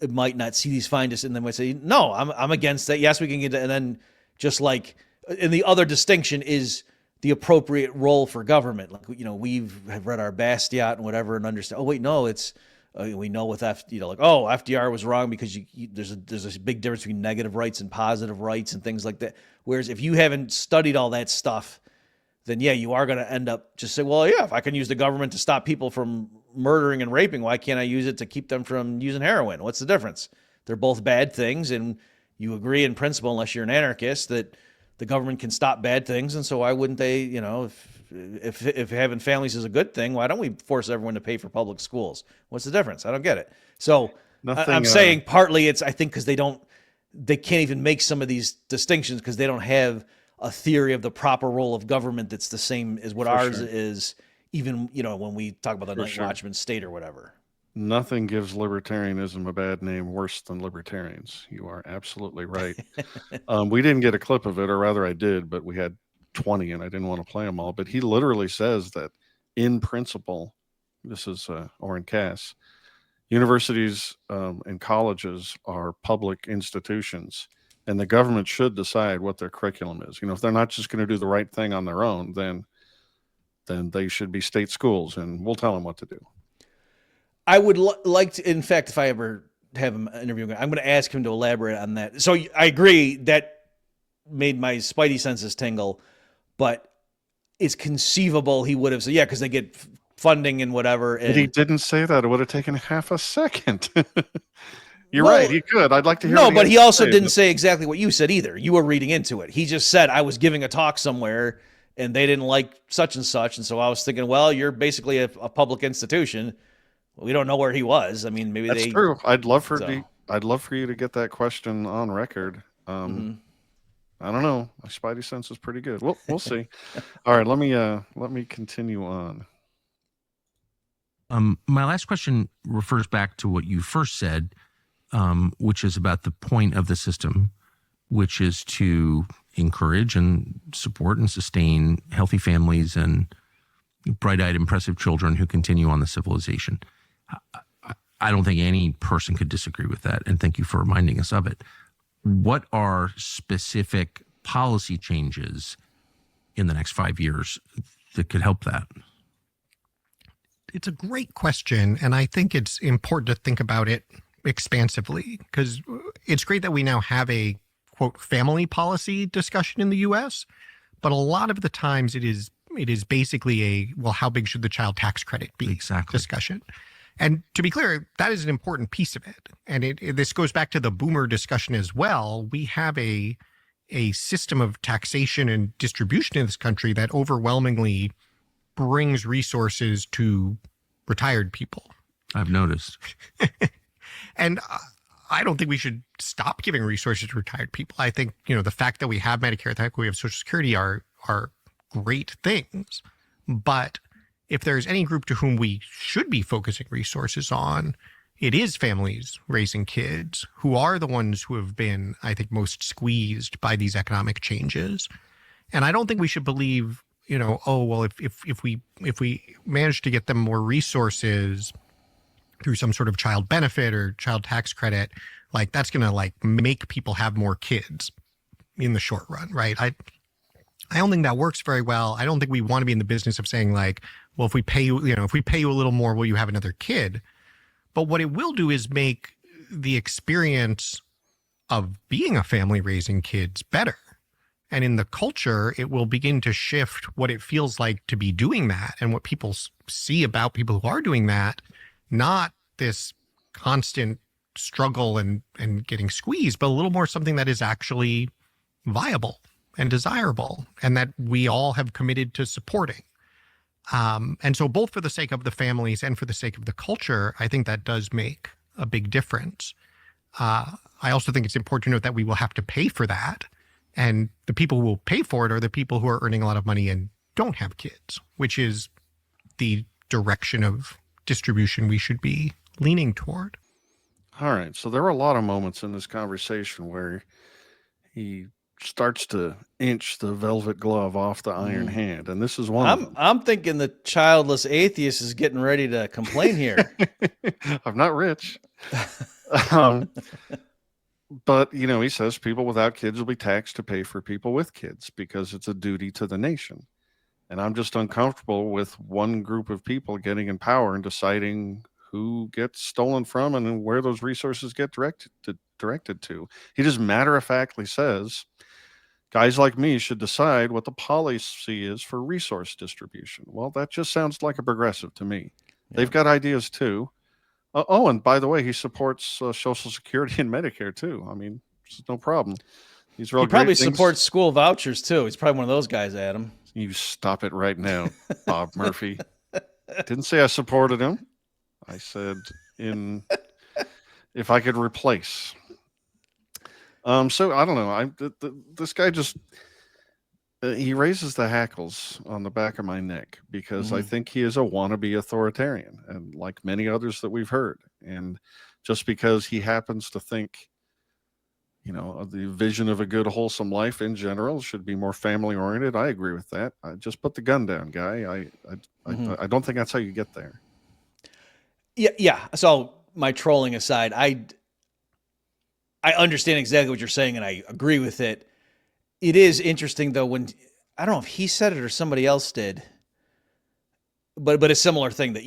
might not see these findings and then might say, no, I'm against that. Yes, we can get to, and then just like, and the other distinction is the appropriate role for government. Like, have read our Bastiat and whatever and understand, oh wait, no, it's, we know with FDR was wrong because there's a big difference between negative rights and positive rights and things like that. Whereas if you haven't studied all that stuff, then yeah, you are going to end up just saying, well, yeah, if I can use the government to stop people from murdering and raping, why can't I use it to keep them from using heroin? What's the difference? They're both bad things, and you agree in principle, unless you're an anarchist, that the government can stop bad things. And so why wouldn't they, if having families is a good thing, why don't we force everyone to pay for public schools? What's the difference? I don't get it. So I'm saying partly it's, I think, because they can't even make some of these distinctions because they don't have a theory of the proper role of government that's the same as what ours is, even, when we talk about the Night Watchman state or whatever. Nothing gives libertarianism a bad name worse than libertarians. You are absolutely right. We didn't get a clip of it, or rather I did, but we had 20 and I didn't want to play them all. But he literally says that in principle, this is Oren Cass, universities and colleges are public institutions and the government should decide what their curriculum is. If they're not just going to do the right thing on their own, then they should be state schools, and we'll tell them what to do. I would like to, in fact, if I ever have him interviewing, I'm going to ask him to elaborate on that. So I agree that made my spidey senses tingle, but it's conceivable he would have said, yeah, because they get funding and whatever. And But he didn't say that. It would have taken half a second. You're right. He could. I'd like to hear. No, but he also didn't say exactly what you said either. You were reading into it. He just said, I was giving a talk somewhere and they didn't like such and such. And so I was thinking, well, you're basically a public institution. We don't know where he was. I mean, maybe that's true. I'd love for you to get that question on record. I don't know. My spidey sense is pretty good. We'll see. All right, let me continue on. My last question refers back to what you first said, which is about the point of the system, which is to encourage and support and sustain healthy families and bright-eyed, impressive children who continue on the civilization. I don't think any person could disagree with that, and thank you for reminding us of it. What are specific policy changes in the next 5 years that could help that? It's a great question, and I think it's important to think about it expansively, because it's great that we now have a, quote, family policy discussion in the U.S., but a lot of the times it is basically how big should the child tax credit be discussion. And to be clear, that is an important piece of it. And this goes back to the boomer discussion as well. We have a system of taxation and distribution in this country that overwhelmingly brings resources to retired people. I've noticed. And I don't think we should stop giving resources to retired people. I think, the fact that we have Medicare, the fact that we have Social Security are great things. But if there's any group to whom we should be focusing resources on, it is families raising kids who are the ones who have been, I think, most squeezed by these economic changes. And I don't think we should believe, if we manage to get them more resources through some sort of child benefit or child tax credit, like that's going to make people have more kids in the short run, right? I don't think that works very well. I don't think we want to be in the business of saying well, if we pay you a little more, will you have another kid? But what it will do is make the experience of being a family raising kids better. And in the culture, it will begin to shift what it feels like to be doing that and what people see about people who are doing that, not this constant struggle and getting squeezed, but a little more something that is actually viable and desirable and that we all have committed to supporting. And so both for the sake of the families and for the sake of the culture, I think that does make a big difference. I also think it's important to note that we will have to pay for that. And the people who will pay for it are the people who are earning a lot of money and don't have kids, which is the direction of distribution we should be leaning toward. All right. So there were a lot of moments in this conversation where he starts to inch the velvet glove off the iron hand, and this is one of them. I'm thinking the childless atheist is getting ready to complain here. I'm not rich. But, he says people without kids will be taxed to pay for people with kids because it's a duty to the nation. And I'm just uncomfortable with one group of people getting in power and deciding who gets stolen from and where those resources get directed to. He just matter-of-factly says, guys like me should decide what the policy is for resource distribution. Well, that just sounds like a progressive to me. Yeah. They've got ideas too. And by the way, he supports Social Security and Medicare too. I mean, there's no problem. These are all he probably great things. Supports school vouchers too. He's probably one of those guys, Adam. You stop it right now, Bob Murphy. Didn't say I supported him. I said if I could replace. So I don't know. This guy just he raises the hackles on the back of my neck because I think he is a wannabe authoritarian, and like many others that we've heard. And just because he happens to think, the vision of a good, wholesome life in general should be more family oriented, I agree with that. I just put the gun down, guy. I don't think that's how you get there. Yeah. So my trolling aside, I understand exactly what you're saying, and I agree with it. It is interesting though when I don't know if he said it or somebody else did, but a similar thing that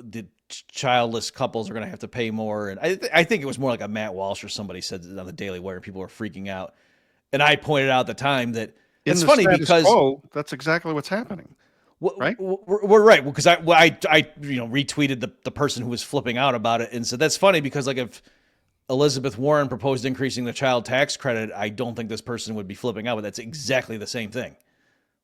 the childless couples are going to have to pay more, and I think it was more like a Matt Walsh or somebody said it on the Daily Wire, and people were freaking out, and I pointed out at the time that it's funny because that's exactly what's happening. Right? We're right. Well, because I retweeted the person who was flipping out about it and said that's funny because like if Elizabeth Warren proposed increasing the child tax credit, I don't think this person would be flipping out, but that's exactly the same thing.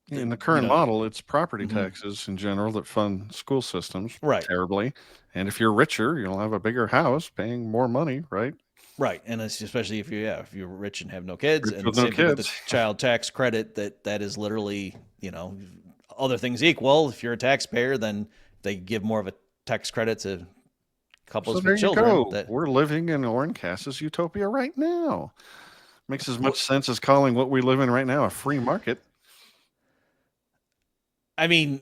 In the current model, it's property taxes in general that fund school systems terribly. And if you're richer, you'll have a bigger house paying more money, right? Right. And it's especially if you're rich and have no kids, Rich and with same no thing with the kids. child tax credit, that is literally, other things equal. If you're a taxpayer, then they give more of a tax credit to couples So there with you children. go. We're living in Oren Cass's utopia right now. Makes as much sense as calling what we live in right now a free market. I mean,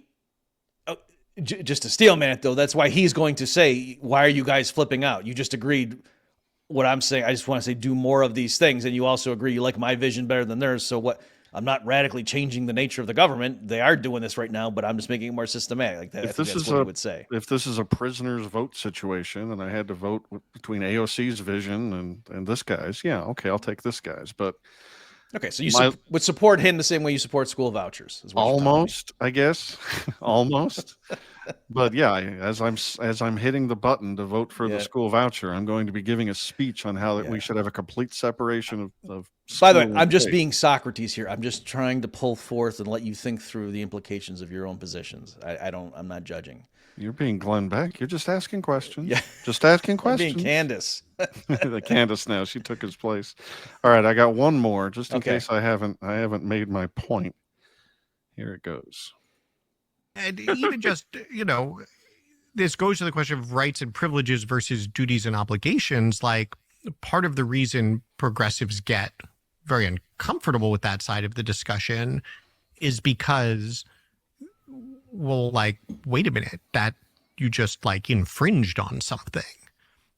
just to steel man it though, that's why he's going to say, why are you guys flipping out? You just agreed what I'm saying. I just want to say, do more of these things. And you also agree you like my vision better than theirs. So what? I'm not radically changing the nature of the government. They are doing this right now, but I'm just making it more systematic. Like that, I think that's what he would say. If this is a prisoner's vote situation and I had to vote between AOC's vision and this guy's, yeah, okay, I'll take this guy's. But okay, so you would support him the same way you support school vouchers. Is what almost, I guess, almost. But yeah, as I'm hitting the button to vote for the school voucher, I'm going to be giving a speech on how that we should have a complete separation of By the way, I'm just being Socrates here. I'm just trying to pull forth and let you think through the implications of your own positions. I'm not judging. You're being Glenn Beck. You're just asking questions. Yeah. Just asking questions. I'm being Candace. The Candace now. She took his place. All right, I got one more just in case I haven't made my point. Here it goes. And even just, this goes to the question of rights and privileges versus duties and obligations. Like part of the reason progressives get very uncomfortable with that side of the discussion is because, well, like, wait a minute, that you just like infringed on something.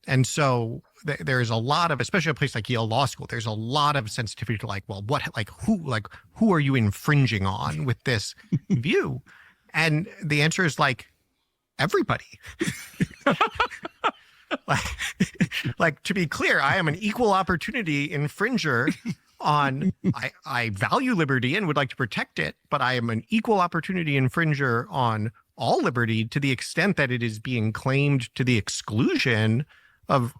And so there's a lot of, especially a place like Yale Law School, there's a lot of sensitivity to like, well, who are you infringing on with this view? And the answer is like everybody. like to be clear, I am an equal opportunity infringer on, I value liberty and would like to protect it, but I am an equal opportunity infringer on all liberty to the extent that it is being claimed to the exclusion of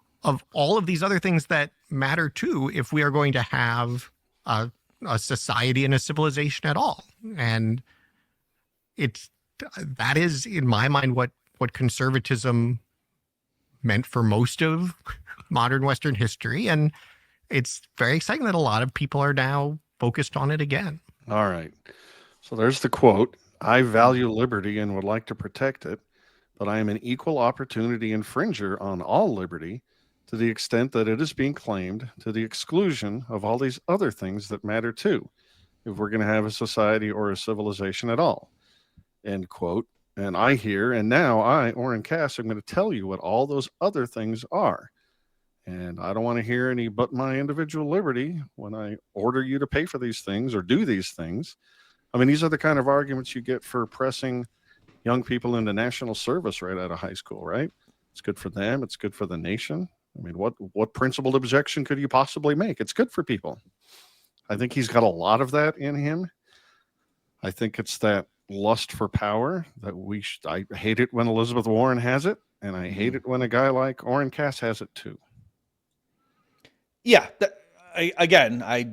all of these other things that matter too, if we are going to have a society and a civilization at all. And that is, in my mind, what conservatism meant for most of modern Western history. And it's very exciting that a lot of people are now focused on it again. All right. So there's the quote. I value liberty and would like to protect it, but I am an equal opportunity infringer on all liberty to the extent that it is being claimed to the exclusion of all these other things that matter too, if we're going to have a society or a civilization at all. End quote. And I hear, and now I, Oren Cass, am going to tell you what all those other things are. And I don't want to hear any but my individual liberty when I order you to pay for these things or do these things. I mean, these are the kind of arguments you get for pressing young people into national service right out of high school, right? It's good for them. It's good for the nation. I mean, what principled objection could you possibly make? It's good for people. I think he's got a lot of that in him. I think it's that lust for power that I hate it when Elizabeth Warren has it, and I hate it when a guy like Oren Cass has it too. Yeah. I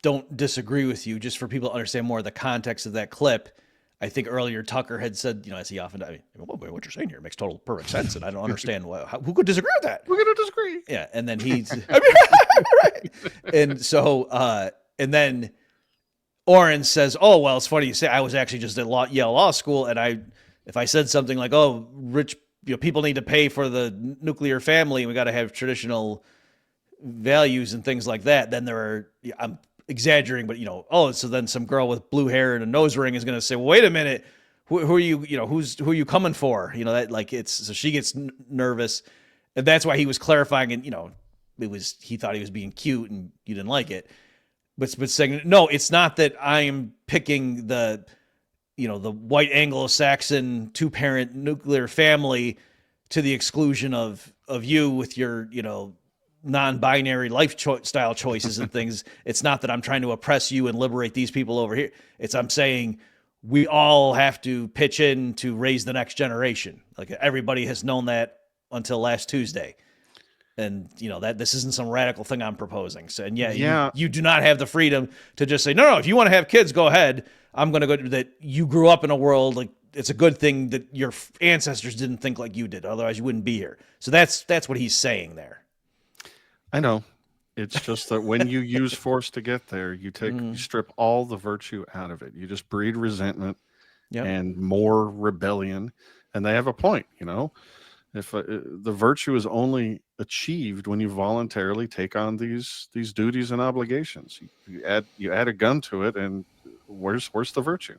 don't disagree with you. Just for people to understand more of the context of that clip, I think earlier Tucker had said, as he often does, what you're saying here makes perfect sense, and I don't understand who could disagree with that. We're going to disagree. Yeah, and then right. And so, and then Oren says, "Oh, well, it's funny you say. I was actually just at Yale Law School, and if I said something like, oh, rich people need to pay for the nuclear family, and we got to have traditional values and things like that, then I'm exaggerating, but so then some girl with blue hair and a nose ring is going to say, well, wait a minute, who are you, who are you coming for? That so she gets nervous. And that's why he was clarifying, and he thought he was being cute and you didn't like it. But saying, no, it's not that I am picking the white Anglo-Saxon 2-parent nuclear family to the exclusion of you with your, non-binary lifestyle choices and things. It's not that I'm trying to oppress you and liberate these people over here. I'm saying we all have to pitch in to raise the next generation. Like, everybody has known that until last Tuesday. And that this isn't some radical thing I'm proposing. So, and you do not have the freedom to just say, no, if you want to have kids, go ahead. I'm going to go that you grew up in a world, like, it's a good thing that your ancestors didn't think like you did. Otherwise you wouldn't be here. So that's what he's saying there. I know. It's just that when you use force to get there, you strip all the virtue out of it. You just breed resentment and more rebellion. And they have a point, If the virtue is only achieved when you voluntarily take on these duties and obligations, you add a gun to it, and where's the virtue?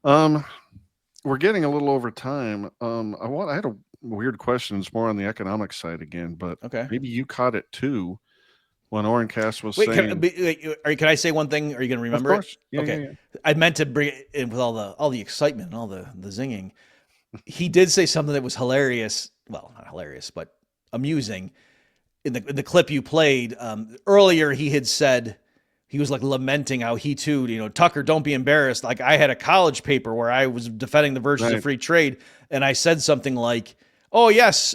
We're getting a little over time. I had a weird question. It's more on the economic side again, but maybe you caught it too when Oren Cass was saying. Can I say one thing? Are you going to remember it? Yeah, okay. Yeah. I meant to bring it in with all the excitement and all the zinging. He did say something that was hilarious. Well, not hilarious, but amusing. In the clip you played earlier, he had said, he was like lamenting how he too, Tucker, don't be embarrassed. Like, I had a college paper where I was defending the virtues of free trade. And I said something like, oh yes,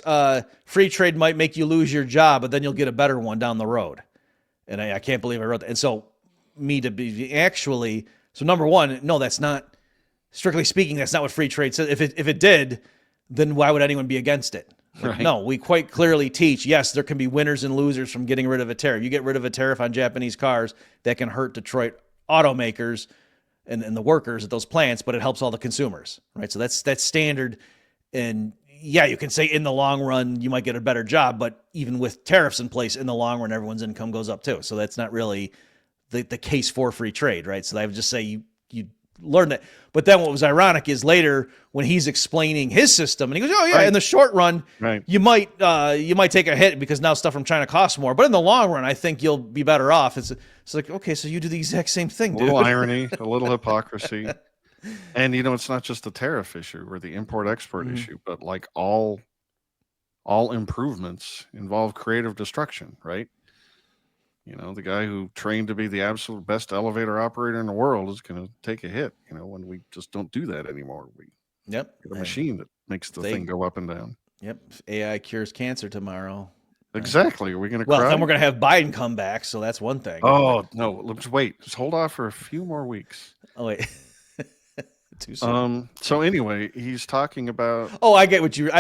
free trade might make you lose your job, but then you'll get a better one down the road. And I can't believe I wrote that. And so so number one, no, that's not, strictly speaking, that's not what free trade says. If it did, then why would anyone be against it? Like, right. No, we quite clearly teach, yes, there can be winners and losers from getting rid of a tariff. You get rid of a tariff on Japanese cars, that can hurt Detroit automakers and the workers at those plants, but it helps all the consumers, right? So that's standard. And yeah, you can say in the long run, you might get a better job, but even with tariffs in place, in the long run, everyone's income goes up too. So that's not really the case for free trade, right? So I would just say you learn that. But then what was ironic is later when he's explaining his system and he goes, oh yeah, right. In the short run, right. you might take a hit because now stuff from China costs more, but in the long run, I think you'll be better off. It's like, okay, so you do the exact same thing, dude. A little irony, a little hypocrisy. And it's not just the tariff issue or the import-export issue, but like all improvements involve creative destruction, right? The guy who trained to be the absolute best elevator operator in the world is going to take a hit, when we just don't do that anymore. We get a machine that makes the thing go up and down. Yep. AI cures cancer tomorrow. Exactly. Are we going to Well, then we're going to have Biden come back, so that's one thing. Oh, no. Let's wait. Just hold off for a few more weeks. Oh, wait. Too soon. So anyway, he's talking about... Oh, I get what you...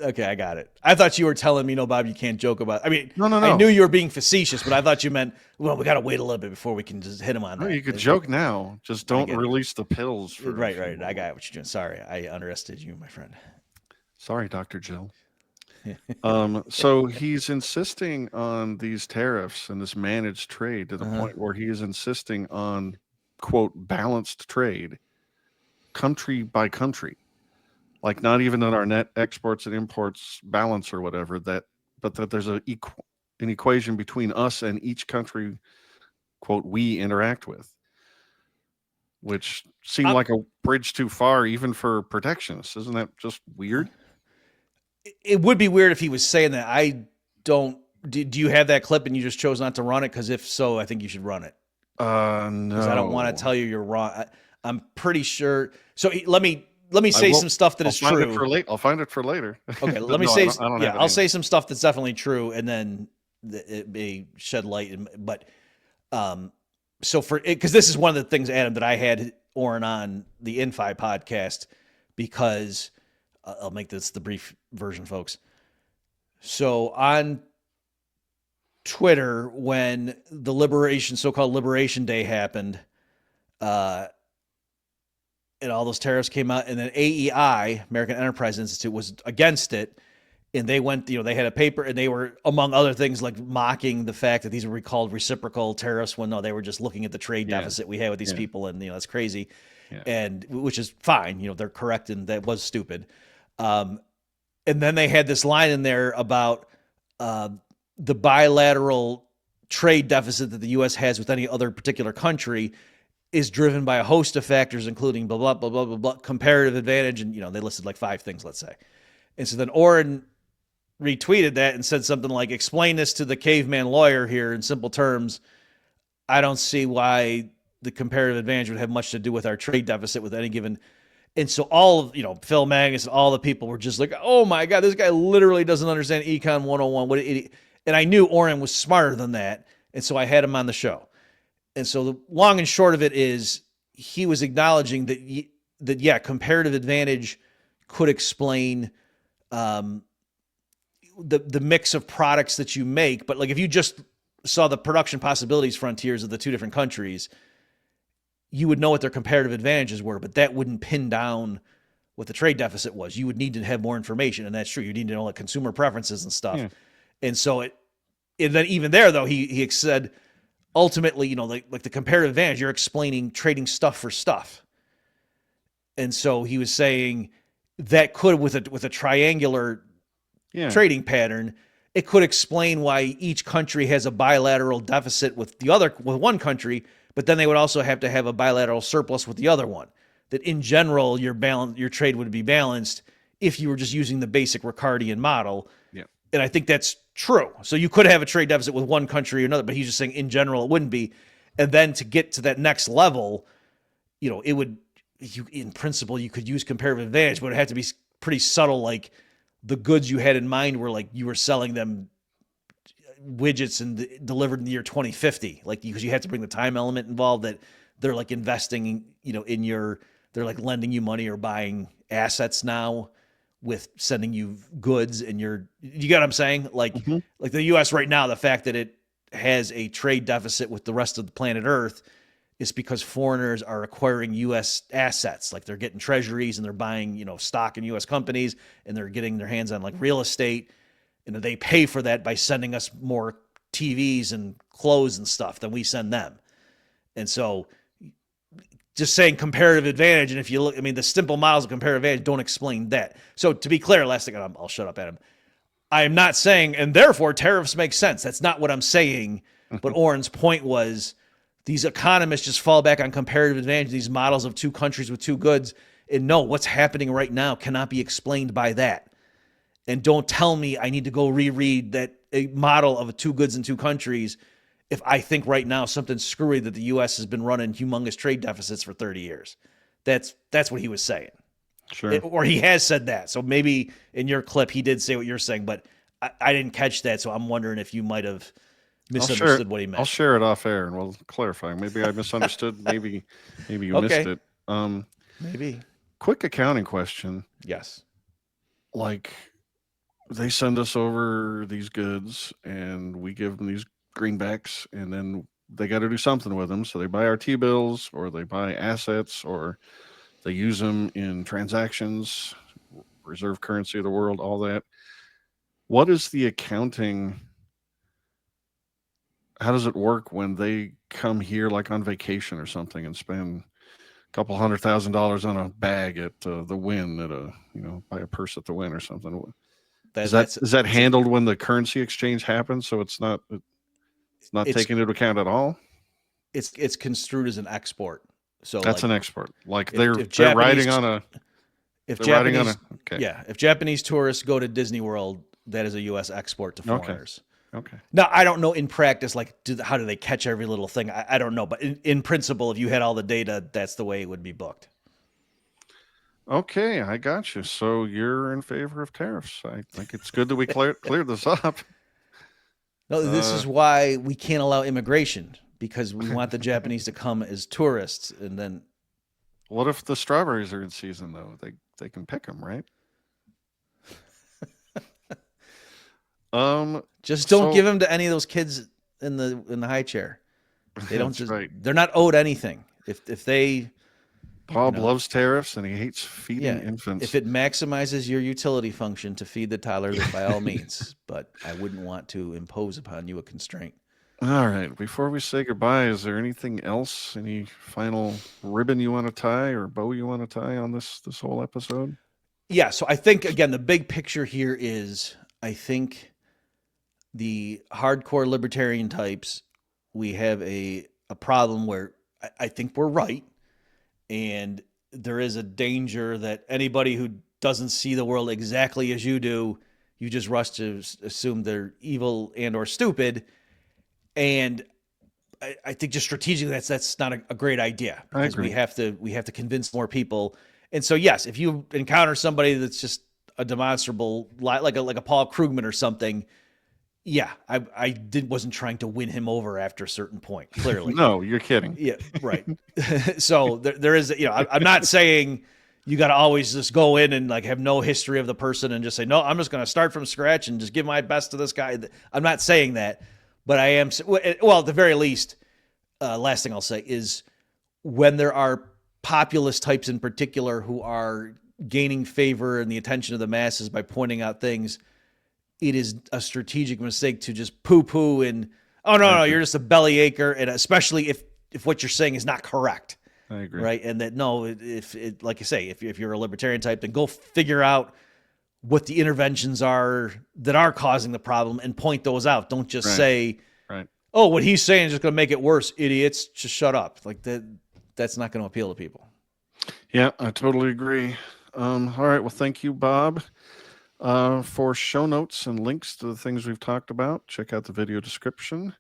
Okay, I got it. I thought you were telling me, no, Bob, you can't joke about... I mean, no. I knew you were being facetious, but I thought you meant, well, we got to wait a little bit before we can just hit him on that. You could joke now. Just don't release the pills. Right. I got what you're doing. Sorry, I underestimated you, my friend. Sorry, Dr. Jill. So he's insisting on these tariffs and this managed trade to the point where he is insisting on, quote, balanced trade, country by country. Like not even that our net exports and imports balance or whatever, but that there's an equation between us and each country, quote, we interact with, which seemed like a bridge too far even for protectionists. Isn't that just weird? It would be weird if he was saying that. I don't. Do you have that clip and you just chose not to run it? Because if so, I think you should run it. No. Because I don't want to tell you you're wrong. I'm pretty sure. So let me say some stuff that is true. I'll find it for later. Okay, let me say. I'll say some stuff that's definitely true, and then it may shed light. But so because this is one of the things, Adam, that I had Oren on the Infi podcast, because I'll make this the brief version, folks. So on Twitter, when the so-called Liberation Day happened, and all those tariffs came out, and then AEI, American Enterprise Institute, was against it, and they went, they had a paper, and they were, among other things, like mocking the fact that these were called reciprocal tariffs, when no, they were just looking at the trade deficit we had with these people, and that's crazy, and which is fine, they're correct, and that was stupid. And then they had this line in there about the bilateral trade deficit that the U.S. has with any other particular country is driven by a host of factors, including blah, blah, blah, blah, blah, blah, comparative advantage. And, they listed like 5 things, let's say. And so then Oren retweeted that and said something like, explain this to the caveman lawyer here in simple terms. I don't see why the comparative advantage would have much to do with our trade deficit with any given. And so all of, Phil Magnus and all the people were just like, oh my God, this guy literally doesn't understand Econ 101. What an idiot. And I knew Oren was smarter than that. And so I had him on the show. And so the long and short of it is he was acknowledging that comparative advantage could explain the mix of products that you make. But like if you just saw the production possibilities frontiers of the 2 different countries, you would know what their comparative advantages were, but that wouldn't pin down what the trade deficit was. You would need to have more information, and that's true. You need to know like consumer preferences and stuff. Yeah. And so and then even there though, he said ultimately, like the comparative advantage, you're explaining trading stuff for stuff. And so he was saying that could with a triangular trading pattern, it could explain why each country has a bilateral deficit with one country, but then they would also have to have a bilateral surplus with the other one. That in general, your trade would be balanced if you were just using the basic Ricardian model. Yeah. And I think that's true. So you could have a trade deficit with one country or another, but he's just saying in general it wouldn't be. And then to get to that next level, it would, in principle, you could use comparative advantage, but it would have to be pretty subtle. Like the goods you had in mind were like you were selling them widgets and delivered in the year 2050, like because you have to bring the time element involved that they're like investing, they're like lending you money or buying assets now with sending you goods and you get what I'm saying? Like, like the U.S. right now, the fact that it has a trade deficit with the rest of the planet Earth is because foreigners are acquiring U.S. assets. Like they're getting treasuries and they're buying, stock in U.S. companies and they're getting their hands on like real estate. And they pay for that by sending us more TVs and clothes and stuff than we send them. And so just saying comparative advantage. And if you look, the simple models of comparative advantage don't explain that. So to be clear, last thing, I'll shut up, Adam. I am not saying, and therefore tariffs make sense. That's not what I'm saying. But Oren's point was these economists just fall back on comparative advantage, these models of 2 countries with 2 goods. And no, what's happening right now cannot be explained by that. And don't tell me I need to go reread that a model of 2 goods in 2 countries if I think right now something screwy that the U.S. has been running humongous trade deficits for 30 years. That's what he was saying. Sure. Or he has said that. So maybe in your clip he did say what you're saying, but I didn't catch that. So I'm wondering if you might have misunderstood what he meant. I'll share it off air and we'll clarify. Maybe I misunderstood. maybe you missed it. Maybe. Quick accounting question. Yes. Like, they send us over these goods and we give them these greenbacks and then they got to do something with them. So they buy our T-bills or they buy assets or they use them in transactions, reserve currency of the world, all that. What is the accounting? How does it work when they come here like on vacation or something and spend a couple $100,000 on a bag at the Wynn buy a purse at the Wynn or something? Is that handled when the currency exchange happens? So it's not taken into account at all. It's construed as an export. So that's an export. Like they're riding on a. If Japanese tourists go to Disney World, that is a U.S. export to foreigners. Okay. Now I don't know in practice, like how do they catch every little thing? I don't know, but in principle, if you had all the data, that's the way it would be booked. Okay, I got you. So you're in favor of tariffs. I think it's good that we cleared this up. No, this is why we can't allow immigration, because we want the Japanese to come as tourists. And then what if the strawberries are in season though? They can pick them, right? Just don't give them to any of those kids in the high chair. They don't they're not owed anything. If they Bob loves tariffs and he hates feeding infants. If it maximizes your utility function to feed the toddler, then by all means. But I wouldn't want to impose upon you a constraint. All right. Before we say goodbye, is there anything else? Any final ribbon you want to tie or bow you want to tie on this whole episode? Yeah, so I think, again, the big picture here is, I think the hardcore libertarian types, we have a problem where I think we're right. And there is a danger that anybody who doesn't see the world exactly as you do, you just rush to assume they're evil and or stupid. And I think just strategically, that's not a great idea, because we have to convince more people. And so, yes, if you encounter somebody that's just a demonstrable, like a Paul Krugman or something, yeah, I wasn't trying to win him over after a certain point. Clearly, No, you're kidding. yeah, right. So there is, I'm not saying you got to always just go in and like have no history of the person and just say, no, I'm just going to start from scratch and just give my best to this guy. I'm not saying that, but I am. Well, at the very least, last thing I'll say is, when there are populist types in particular who are gaining favor and the attention of the masses by pointing out things, it is a strategic mistake to just poo-poo and, oh, no, you're just a bellyacre, and especially if what you're saying is not correct. I agree. Right? And that, no, if like you say, if you're a libertarian type, then go figure out what the interventions are that are causing the problem and point those out. Don't just say, oh, what he's saying is just going to make it worse. Idiots, just shut up. Like that's not going to appeal to people. Yeah, I totally agree. All right. Well, thank you, Bob. For show notes and links to the things we've talked about, check out the video description.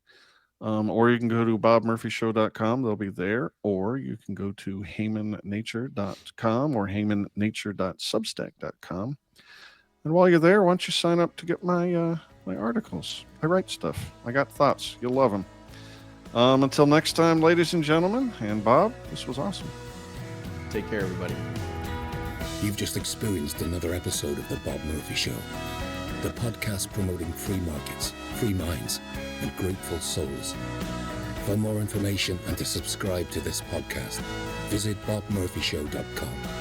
Or you can go to bobmurphyshow.com. They'll be there. Or you can go to heymannature.com or heymannature.substack.com. And while you're there, why don't you sign up to get my my articles? I write stuff. I got thoughts. You'll love them. Until next time, ladies and gentlemen, and Bob, this was awesome. Take care, everybody. You've just experienced another episode of The Bob Murphy Show, the podcast promoting free markets, free minds, and grateful souls. For more information and to subscribe to this podcast, visit bobmurphyshow.com.